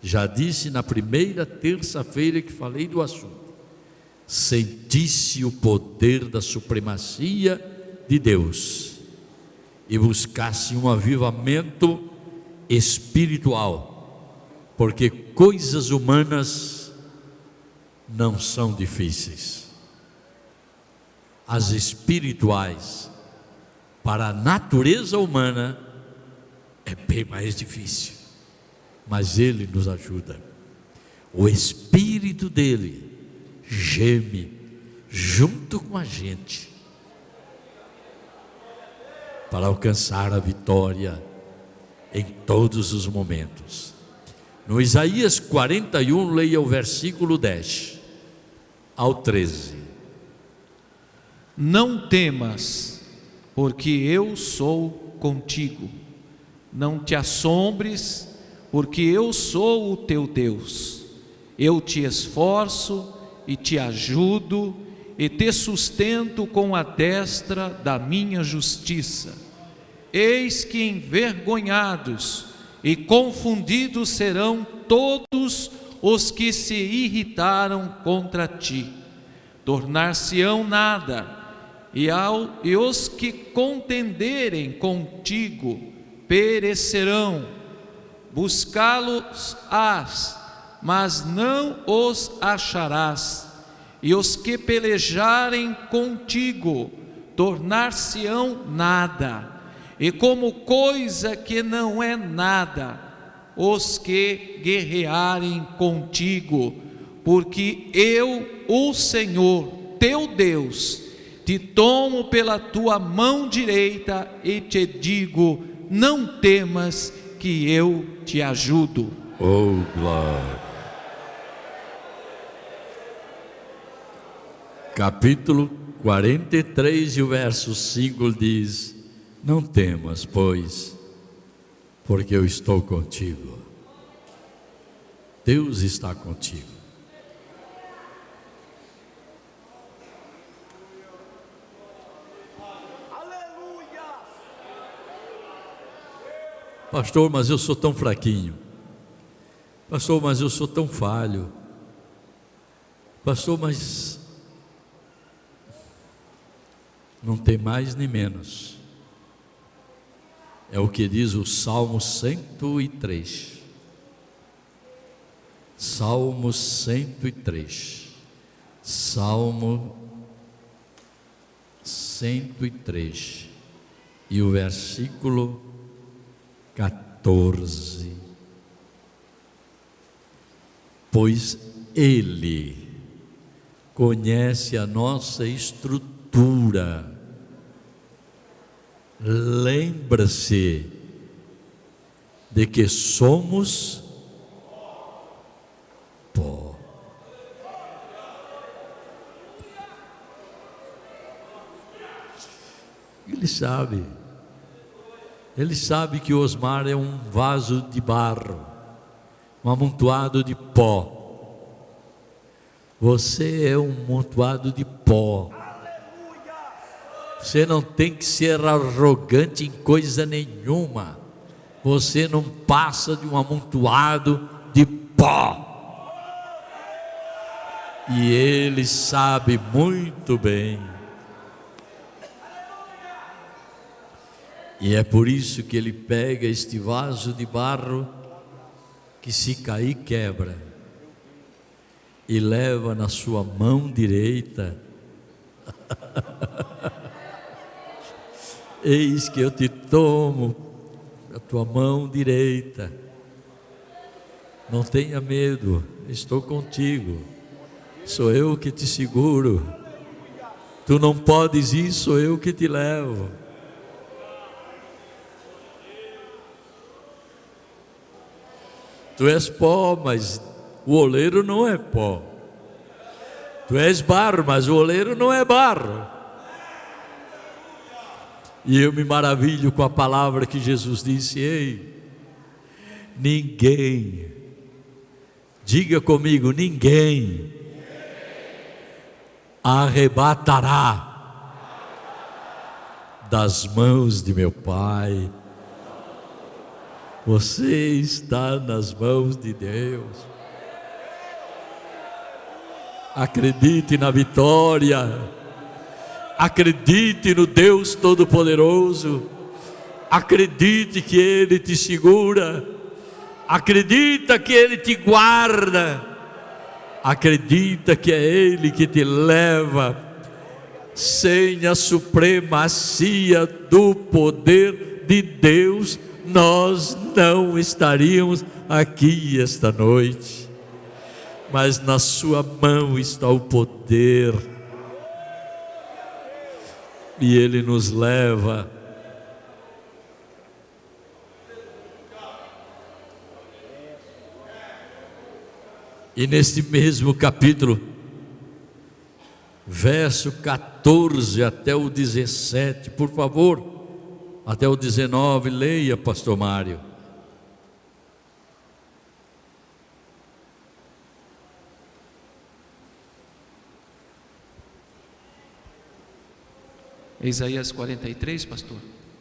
já disse na primeira terça-feira que falei do assunto, sentisse o poder da supremacia de Deus e buscasse um avivamento espiritual, porque coisas humanas não são difíceis. As espirituais, para a natureza humana, é bem mais difícil, mas Ele nos ajuda. O Espírito dele geme junto com a gente para alcançar a vitória em todos os momentos. No Isaías 41, leia o versículo 10 ao 13. Não temas, porque eu sou contigo. Não te assombres, porque eu sou o teu Deus. Eu te esforço e te ajudo e te sustento com a destra da minha justiça. Eis que envergonhados e confundidos serão todos os que se irritaram contra ti. Tornar-se-ão nada, e os que contenderem contigo perecerão. Buscá-los-ás, mas não os acharás. E os que pelejarem contigo tornar-se-ão nada, e como coisa que não é nada, os que guerrearem contigo, porque eu, o Senhor, teu Deus, te tomo pela tua mão direita e te digo: não temas, que eu te ajudo. Oh, glória! Capítulo 43 e o verso 5 diz: não temas, pois, porque eu estou contigo. Deus está contigo. Pastor, mas eu sou tão fraquinho. Pastor, mas eu sou tão falho. Pastor, mas não tem mais nem menos. É o que diz o Salmo 103. Salmo 103. Salmo 103. E o versículo 14. Pois Ele conhece a nossa estrutura. Lembra-se de que somos pó. Ele sabe. Ele sabe que Osmar é um vaso de barro, um amontoado de pó. Você é um amontoado de pó. Você não tem que ser arrogante em coisa nenhuma. Você não passa de um amontoado de pó. E Ele sabe muito bem. E é por isso que Ele pega este vaso de barro, que se cair quebra, e leva na sua mão direita. Eis que eu te tomo a tua mão direita. Não tenha medo, estou contigo. Sou eu que te seguro. Tu não podes ir, sou eu que te levo. Tu és pó, mas o oleiro não é pó. Tu és barro, mas o oleiro não é barro. E eu me maravilho com a palavra que Jesus disse: ei, ninguém, diga comigo, ninguém arrebatará das mãos de meu Pai. Você está nas mãos de Deus. Acredite na vitória. Acredite no Deus Todo-Poderoso. Acredite que Ele te segura. Acredita que Ele te guarda. Acredita que é Ele que te leva. Sem a supremacia do poder de Deus, nós não estaríamos aqui esta noite. Mas na sua mão está o poder. E Ele nos leva. E neste mesmo capítulo, verso 14 até o 17, por favor, até o 19, leia, pastor Mário. Isaías 43, pastor?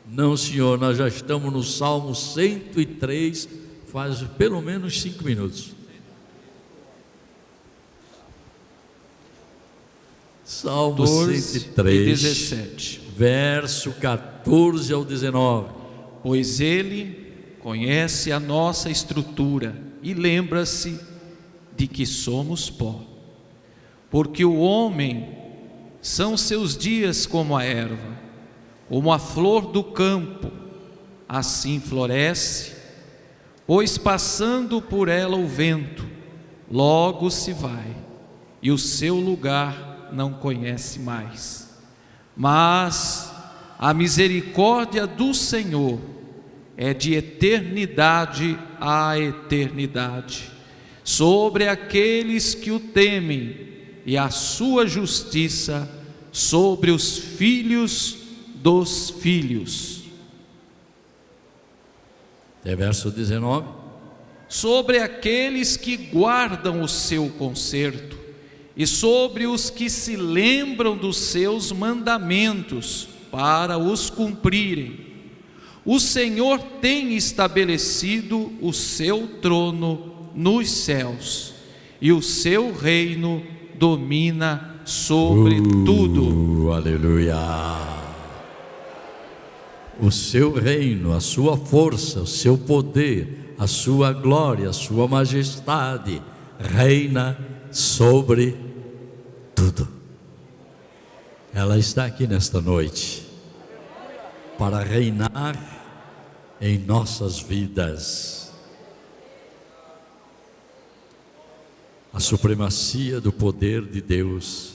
Não, senhor, nós já estamos no Salmo 103, faz pelo menos 5 minutos. Salmo 103, e 17. Verso 14 ao 19. Pois Ele conhece a nossa estrutura e lembra-se de que somos pó. Porque o homem são seus dias como a erva, como a flor do campo, assim floresce, pois passando por ela o vento, logo se vai, e o seu lugar não conhece mais. Mas a misericórdia do Senhor é de eternidade a eternidade, sobre aqueles que o temem, e a sua justiça sobre os filhos dos filhos. É verso 19. Sobre aqueles que guardam o seu concerto, e sobre os que se lembram dos seus mandamentos, para os cumprirem. O Senhor tem estabelecido o seu trono nos céus, e o seu reino domina sobre tudo. Aleluia. O seu reino, a sua força, o seu poder, a sua glória, a sua majestade reina sobre tudo. Ela está aqui nesta noite para reinar em nossas vidas. A supremacia do poder de Deus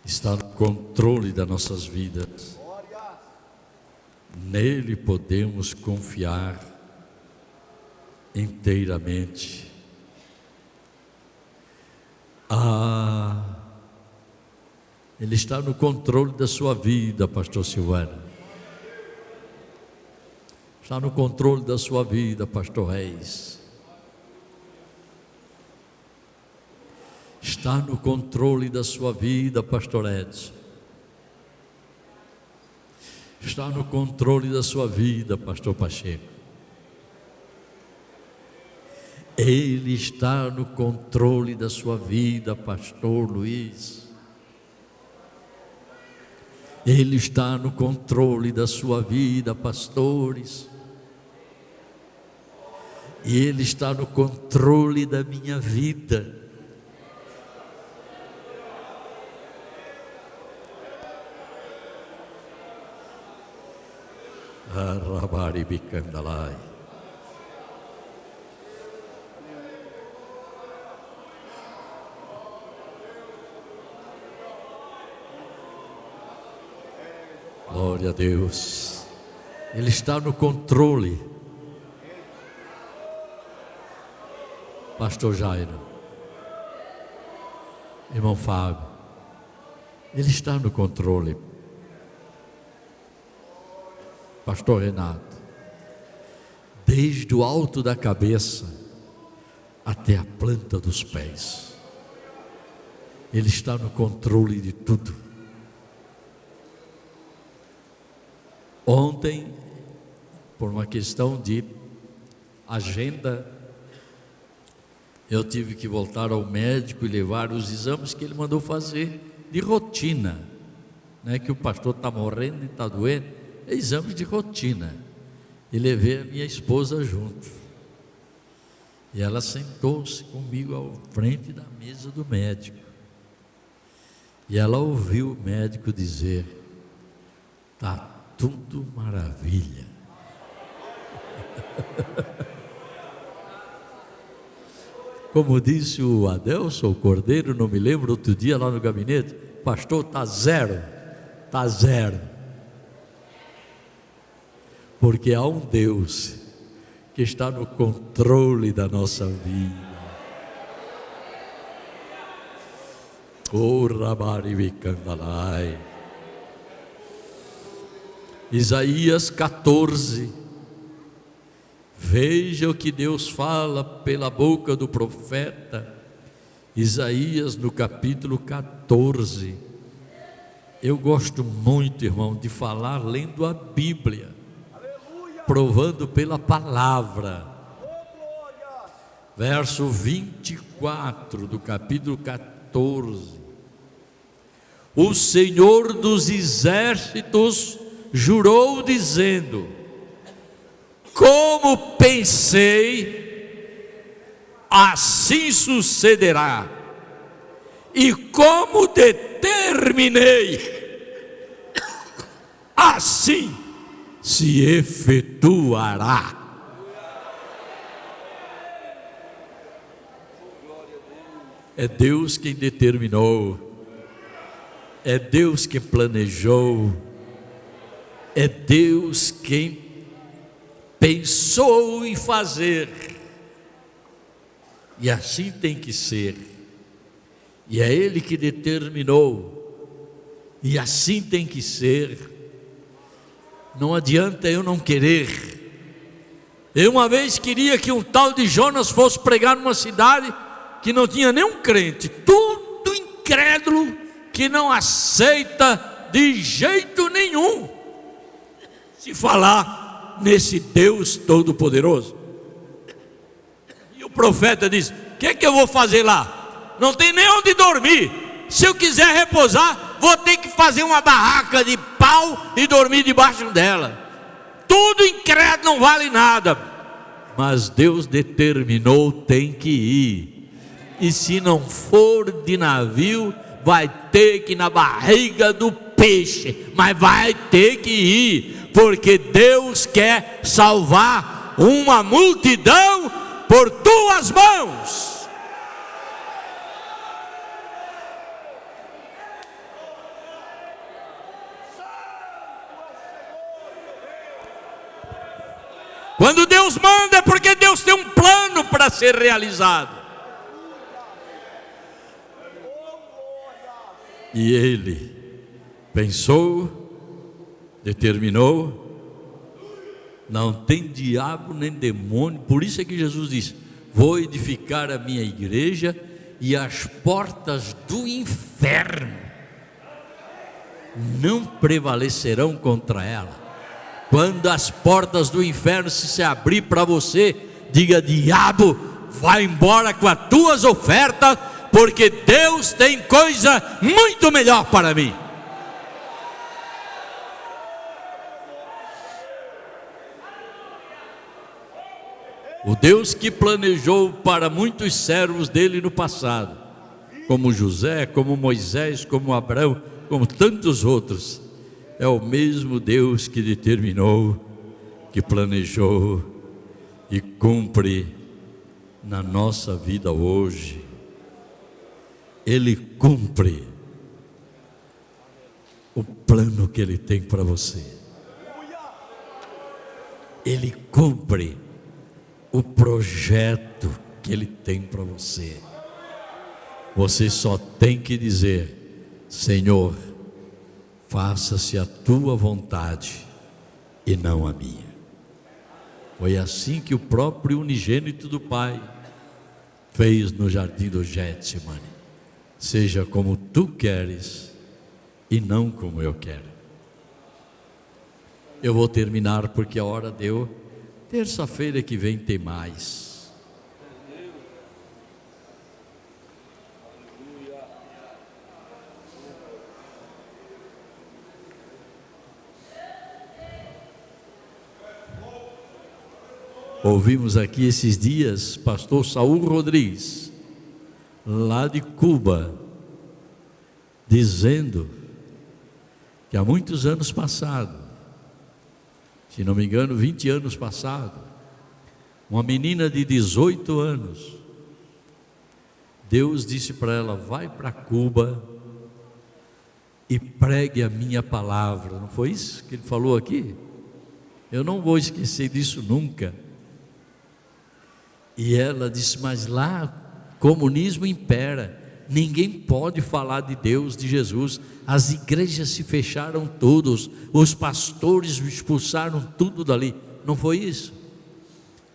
está no controle das nossas vidas. Nele podemos confiar inteiramente. Ele está no controle da sua vida, pastor Silvano. Está no controle da sua vida, pastor Reis. Está no controle da sua vida, pastor Edson. Está no controle da sua vida, pastor Pacheco. Ele está no controle da sua vida, pastor Luiz. Ele está no controle da sua vida, pastores. E Ele está no controle da minha vida. Arabaribicandalai. Glória a Deus. Ele está no controle. Pastor Jairo, irmão Fábio, Ele está no controle. Pastor Renato, desde o alto da cabeça até a planta dos pés, Ele está no controle de tudo. Ontem, por uma questão de agenda, eu tive que voltar ao médico e levar os exames que ele mandou fazer de rotina, né? Que o pastor está morrendo e está doente, é exames de rotina. E levei a minha esposa junto. E ela sentou-se comigo ao frente da mesa do médico. E ela ouviu o médico dizer: está tudo maravilha. Como disse o Adelson, o Cordeiro, não me lembro, outro dia lá no gabinete: pastor, está zero, está zero. Porque há um Deus que está no controle da nossa vida. Oh, Rabaribicandalai. Isaías 14, veja o que Deus fala pela boca do profeta Isaías no capítulo 14. Eu gosto muito, irmão, de falar lendo a Bíblia, provando pela palavra. Verso 24 do capítulo 14: o Senhor dos exércitos jurou dizendo: como pensei, assim sucederá, e como determinei, assim se efetuará. É Deus quem determinou, é Deus quem planejou, é Deus quem pensou em fazer, e assim tem que ser, e é Ele que determinou, e assim tem que ser. Não adianta eu não querer. Eu uma vez queria que um tal de Jonas fosse pregar numa cidade que não tinha nenhum crente, tudo incrédulo, que não aceita de jeito nenhum se falar nesse Deus Todo-Poderoso. E o profeta diz: o que é que eu vou fazer lá? Não tem nem onde dormir. Se eu quiser repousar, vou ter que fazer uma barraca de pau e dormir debaixo dela. Tudo incrédulo, não vale nada. Mas Deus determinou, tem que ir. E se não for de navio, vai ter que ir na barriga do peixe, mas vai ter que ir, porque Deus quer salvar uma multidão por tuas mãos. Quando Deus manda, é porque Deus tem um plano para ser realizado. E Ele pensou, determinou, não tem diabo nem demônio. Por isso é que Jesus diz: vou edificar a minha igreja e as portas do inferno não prevalecerão contra ela. Quando as portas do inferno se abrir para você, diga: diabo, vai embora com as tuas ofertas, porque Deus tem coisa muito melhor para mim. O Deus que planejou para muitos servos dele no passado, como José, como Moisés, como Abraão, como tantos outros, é o mesmo Deus que determinou que planejou e cumpre na nossa vida hoje. Ele cumpre o plano que Ele tem para você. Ele cumpre o projeto que Ele tem para você. Você só tem que dizer: Senhor, faça-se a tua vontade e não a minha. Foi assim que o próprio unigênito do Pai fez no jardim do Getsemane. Seja como tu queres e não como eu quero. Eu vou terminar porque a hora deu. Terça-feira que vem tem mais. Ouvimos aqui esses dias pastor Saul Rodrigues, lá de Cuba, dizendo que há muitos anos passados, se não me engano 20 anos passados, uma menina de 18 anos, Deus disse para ela: vai para Cuba e pregue a minha palavra. Não foi isso que ele falou aqui? Eu não vou esquecer disso nunca. E ela disse: mas lá comunismo impera, ninguém pode falar de Deus, de Jesus, as igrejas se fecharam todos, os pastores expulsaram tudo dali. Não foi isso?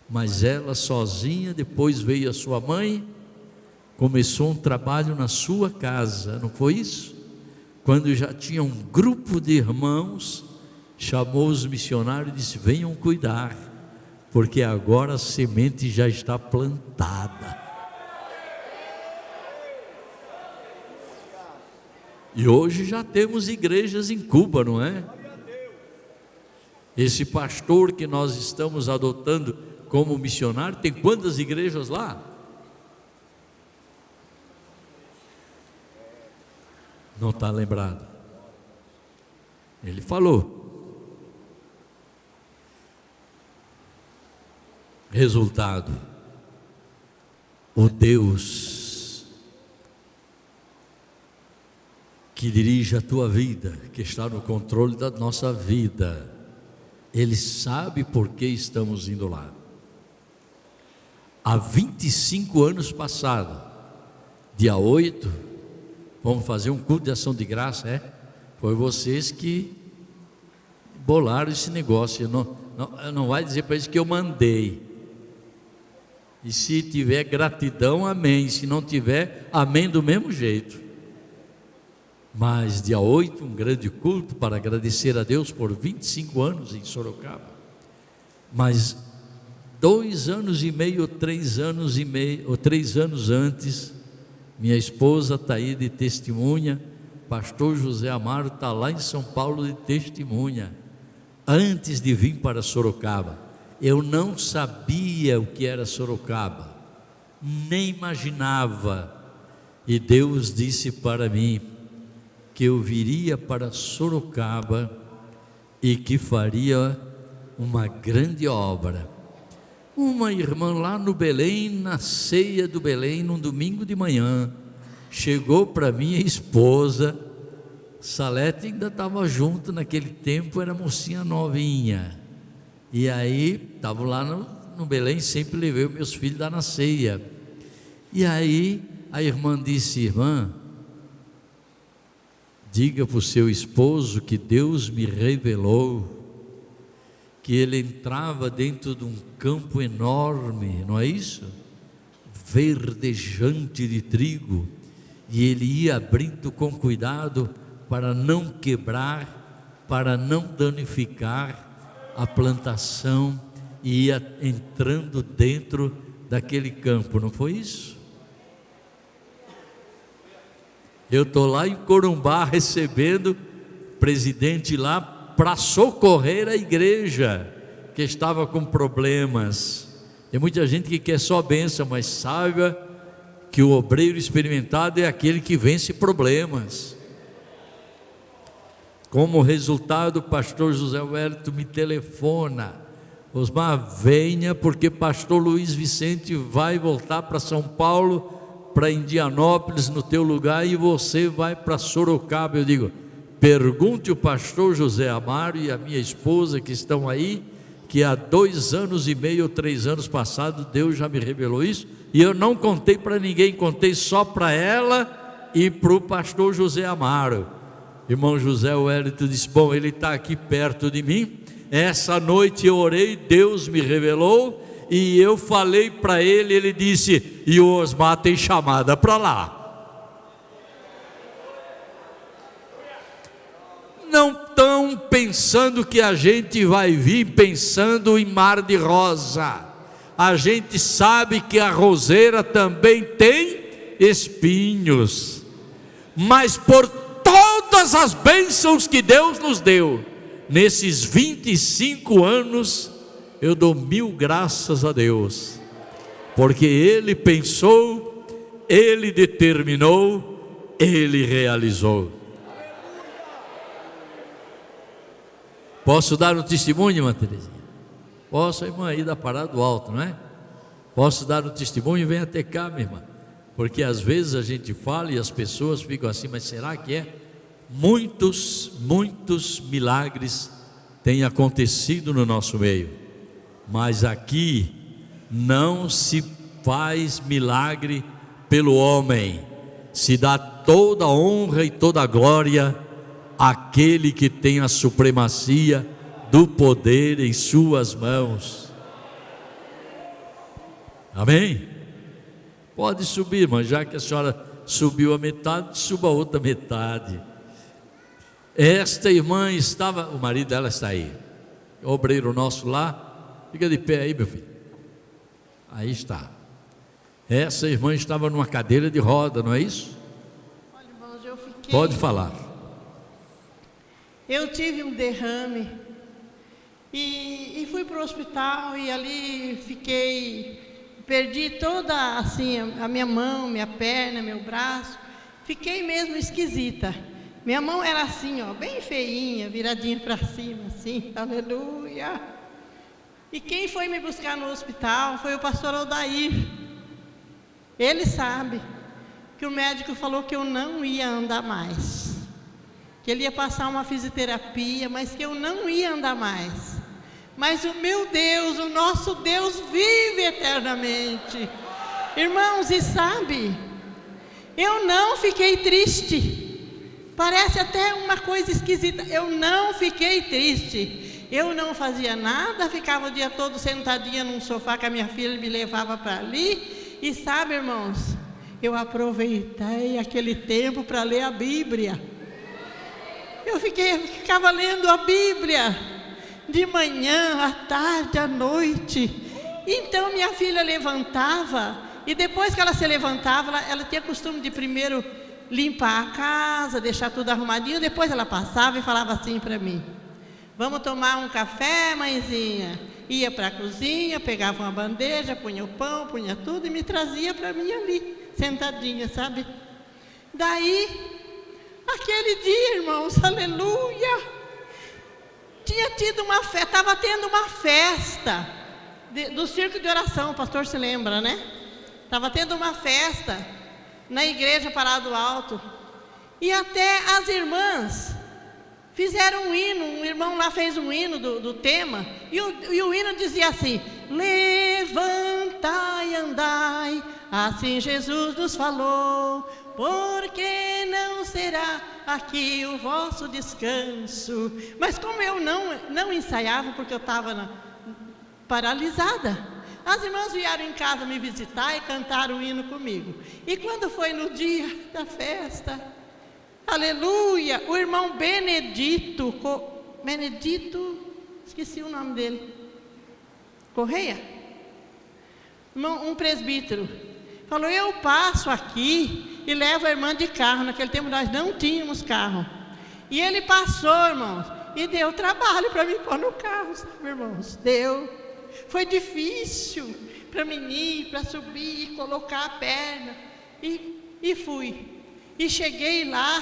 Mas ela sozinha, depois veio a sua mãe, começou um trabalho na sua casa, não foi isso? Quando já tinha um grupo de irmãos, chamou os missionários e disse: venham cuidar, porque agora a semente já está plantada. E hoje já temos igrejas em Cuba, não é? Esse pastor que nós estamos adotando como missionário, tem quantas igrejas lá? Não está lembrado. Ele falou. Resultado: o Deus que dirige a tua vida, que está no controle da nossa vida, Ele sabe por que estamos indo lá. Há 25 anos passados, dia 8, vamos fazer um culto de ação de graça, Foi vocês que bolaram esse negócio. Não vai dizer para eles que eu mandei. E se tiver gratidão, amém. Se não tiver, amém do mesmo jeito. Mas dia 8, um grande culto para agradecer a Deus por 25 anos em Sorocaba. Mas 2 anos e meio, ou 3 anos antes, minha esposa está aí de testemunha, pastor José Amaro está lá em São Paulo de testemunha. Antes de vir para Sorocaba, eu não sabia o que era Sorocaba, nem imaginava, e Deus disse para mim que eu viria para Sorocaba e que faria uma grande obra. Uma irmã lá no Belém, na ceia do Belém, num domingo de manhã, chegou para minha esposa, Salete ainda estava junto naquele tempo, era mocinha novinha, e aí estava lá no Belém, sempre levei meus filhos lá na ceia. E aí a irmã disse: irmã, diga para o seu esposo que Deus me revelou que ele entrava dentro de um campo enorme, não é isso? Verdejante de trigo, e ele ia abrindo com cuidado para não quebrar, para não danificar a plantação, e ia entrando dentro daquele campo, não foi isso? Eu estou lá em Corumbá recebendo presidente lá para socorrer a igreja que estava com problemas. Tem muita gente que quer só bênção, mas saiba que o obreiro experimentado é aquele que vence problemas. Como resultado, o pastor José Wellington me telefona: Osmar, venha, porque pastor Luiz Vicente vai voltar para São Paulo, para Indianópolis, no teu lugar, e você vai para Sorocaba. Eu digo, pergunte o pastor José Amaro e a minha esposa que estão aí, que há 2 anos e meio ou 3 anos passados, Deus já me revelou isso, e eu não contei para ninguém, contei só para ela e para o pastor José Amaro. Irmão José Wellington disse, bom, ele está aqui perto de mim, essa noite eu orei, Deus me revelou, e eu falei para ele, ele disse, e o Osmar tem chamada para lá. Não estão pensando que a gente vai vir pensando em mar de rosa. A gente sabe que a roseira também tem espinhos, mas por todas as bênçãos que Deus nos deu, nesses 25 anos, eu dou 1000 graças a Deus, porque Ele pensou, Ele determinou, Ele realizou. Posso dar um testemunho, irmã Terezinha? Posso, irmã, aí da Parada do Alto, não é? Posso dar um testemunho? Vem até cá, minha irmã, porque às vezes a gente fala e as pessoas ficam assim, mas será que é? Muitos milagres têm acontecido no nosso meio, mas aqui não se faz milagre pelo homem, se dá toda a honra e toda a glória àquele que tem a supremacia do poder em suas mãos. Amém? Pode subir, irmã, já que a senhora subiu a metade, suba a outra metade. Esta irmã estava, o marido dela está aí, o obreiro nosso lá, fica de pé aí, meu filho. Aí está. Essa irmã estava numa cadeira de roda, não é isso? Olha, irmãos, eu fiquei... Pode falar. Eu tive um derrame e fui para o hospital e ali perdi toda assim a minha mão, minha perna, meu braço. Fiquei mesmo esquisita. Minha mão era assim, ó, bem feinha, viradinha para cima, assim, aleluia. E quem foi me buscar no hospital foi o pastor Aldair. Ele sabe que o médico falou que eu não ia andar mais, que ele ia passar uma fisioterapia, mas que eu não ia andar mais. Mas o meu Deus, o nosso Deus vive eternamente. Irmãos, e sabe, eu não fiquei triste. Parece até uma coisa esquisita, eu não fiquei triste. Eu não fazia nada, ficava o dia todo sentadinha num sofá que a minha filha me levava para ali. E sabe, irmãos, eu aproveitei aquele tempo para ler a Bíblia. Eu ficava lendo a Bíblia de manhã, à tarde, à noite. Então minha filha levantava, e depois que ela se levantava, ela tinha costume de primeiro limpar a casa, deixar tudo arrumadinho. Depois ela passava e falava assim para mim: vamos tomar um café, mãezinha? Ia para a cozinha, pegava uma bandeja, punha o pão, punha tudo e me trazia para mim ali, sentadinha, sabe? Daí, aquele dia, irmãos, aleluia, tinha tido uma festa, estava tendo uma festa do circo de oração, o pastor se lembra, né? Estava tendo uma festa na igreja Parada do Alto, e até as irmãs fizeram um hino, um irmão lá fez um hino do tema, e o hino dizia assim: levantai e andai, assim Jesus nos falou, porque não será aqui o vosso descanso. Mas como eu não ensaiava, porque eu estava paralisada, as irmãs vieram em casa me visitar e cantaram o hino comigo. E quando foi no dia da festa, aleluia, o irmão Benedito, esqueci o nome dele, Correia, um presbítero, falou: eu passo aqui e levo a irmã de carro. Naquele tempo nós não tínhamos carro, e ele passou, irmãos, e deu trabalho para mim pôr no carro, sabe, irmãos? Foi difícil para mim ir, para subir, colocar a perna, e fui. E cheguei lá,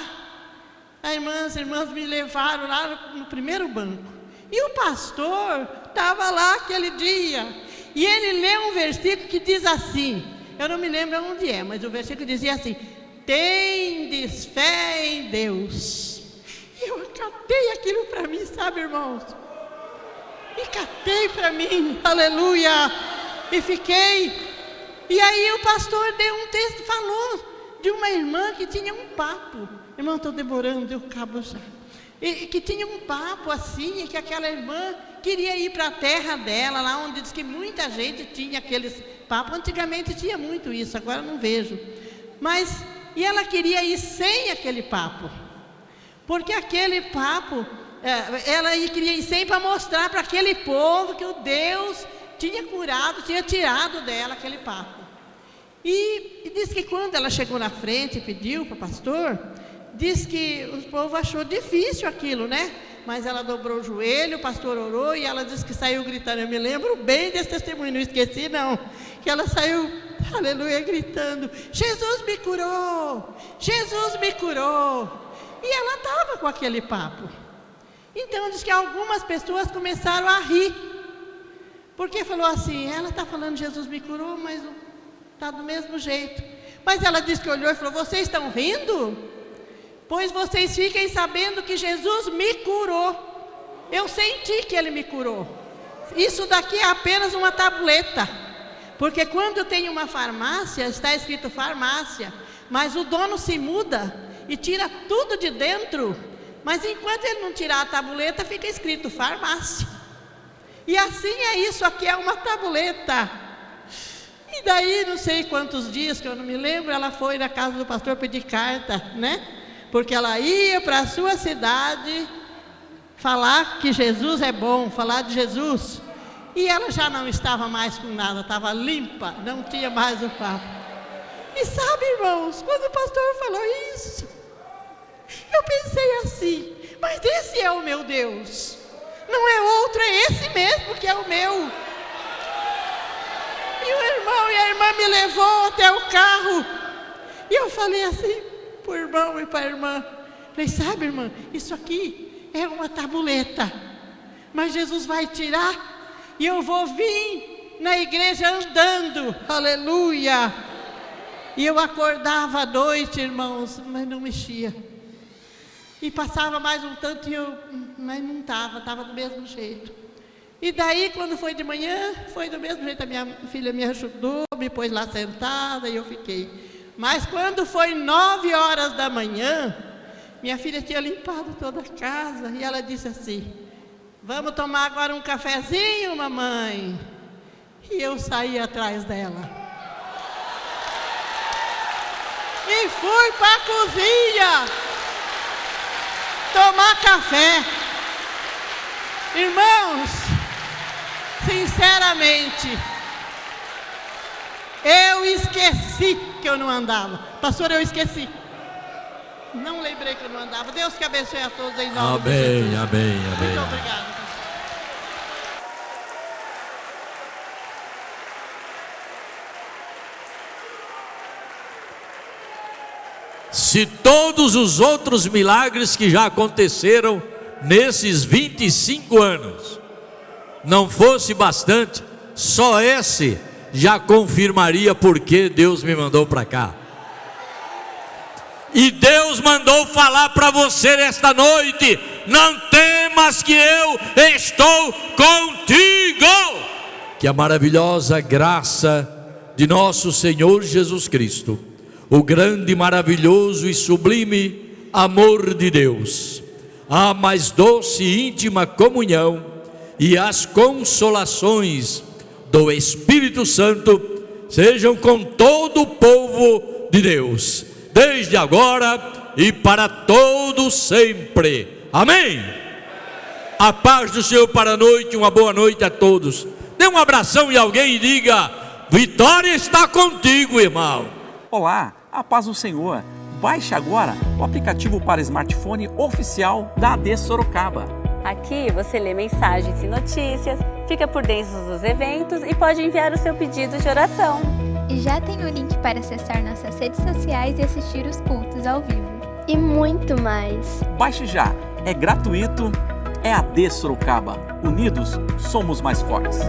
as irmãs me levaram lá no primeiro banco. E o pastor estava lá aquele dia, e ele leu um versículo que diz assim, eu não me lembro onde é, mas o versículo dizia assim: tendes fé em Deus. E eu catei aquilo para mim, sabe, irmãos? E catei para mim, aleluia, e fiquei. E aí o pastor deu um texto, falou de uma irmã que tinha um papo. Irmão, estou demorando, eu acabo já. E que tinha um papo assim, e que aquela irmã queria ir para a terra dela, lá onde diz que muita gente tinha aqueles papos. Antigamente tinha muito isso, agora não vejo. Mas, e ela queria ir sem aquele papo, porque aquele papo, ela queria ir sem para mostrar para aquele povo que o Deus tinha curado, tinha tirado dela aquele papo. E diz que quando ela chegou na frente e pediu para o pastor, diz que o povo achou difícil aquilo, né? Mas ela dobrou o joelho, o pastor orou e ela disse que saiu gritando. Eu me lembro bem desse testemunho, não esqueci não. Que ela saiu, aleluia, gritando: Jesus me curou, Jesus me curou. E ela estava com aquele papo. Então diz que algumas pessoas começaram a rir, porque falou assim: ela está falando Jesus me curou, mas está do mesmo jeito. Mas ela disse que olhou e falou: vocês estão rindo? Pois vocês fiquem sabendo que Jesus me curou. Eu senti que Ele me curou. Isso daqui é apenas uma tabuleta, porque quando tem uma farmácia, está escrito farmácia, mas o dono se muda e tira tudo de dentro, mas enquanto ele não tirar a tabuleta, fica escrito farmácia. E assim é isso, aqui é uma tabuleta. E daí, não sei quantos dias, que eu não me lembro, ela foi na casa do pastor pedir carta, né? Porque ela ia para a sua cidade falar que Jesus é bom, falar de Jesus. E ela já não estava mais com nada, estava limpa, não tinha mais o papo. E sabe, irmãos, quando o pastor falou isso, eu pensei assim: mas esse é o meu Deus, não é outro, é esse mesmo que é o meu. E o irmão e a irmã me levou até o carro, e eu falei assim para o irmão e para a irmã, falei: sabe, irmã, isso aqui é uma tabuleta, mas Jesus vai tirar, e eu vou vir na igreja andando, aleluia. E eu acordava à noite, irmãos, mas não mexia, e passava mais um tanto, mas não estava do mesmo jeito. E daí, quando foi de manhã, foi do mesmo jeito. A minha filha me ajudou, me pôs lá sentada e eu fiquei. Mas quando foi 9 horas da manhã, minha filha tinha limpado toda a casa e ela disse assim: vamos tomar agora um cafezinho, mamãe? E eu saí atrás dela e fui para a cozinha tomar café. Irmãos, sinceramente, eu esqueci que eu não andava. Pastor, eu esqueci. Não lembrei que eu não andava. Deus que abençoe a todos em nome de Jesus. Amém, amém, amém. Muito obrigado. Se todos os outros milagres que já aconteceram nesses 25 anos não fosse bastante, só esse já confirmaria porque Deus me mandou para cá. E Deus mandou falar para você esta noite: não temas, que eu estou contigo. Que a maravilhosa graça de nosso Senhor Jesus Cristo, o grande, maravilhoso e sublime amor de Deus, a mais doce e íntima comunhão e as consolações do Espírito Santo sejam com todo o povo de Deus, desde agora e para todo sempre. Amém. A paz do Senhor para a noite, uma boa noite a todos. Dê um abração em alguém e diga: vitória está contigo, irmão. Olá, a paz do Senhor. Baixe agora o aplicativo para smartphone oficial da AD Sorocaba. Aqui você lê mensagens e notícias, fica por dentro dos eventos e pode enviar o seu pedido de oração. E já tem o link para acessar nossas redes sociais e assistir os cultos ao vivo. E muito mais. Baixe já, é gratuito, é AD Sorocaba. Unidos, somos mais fortes.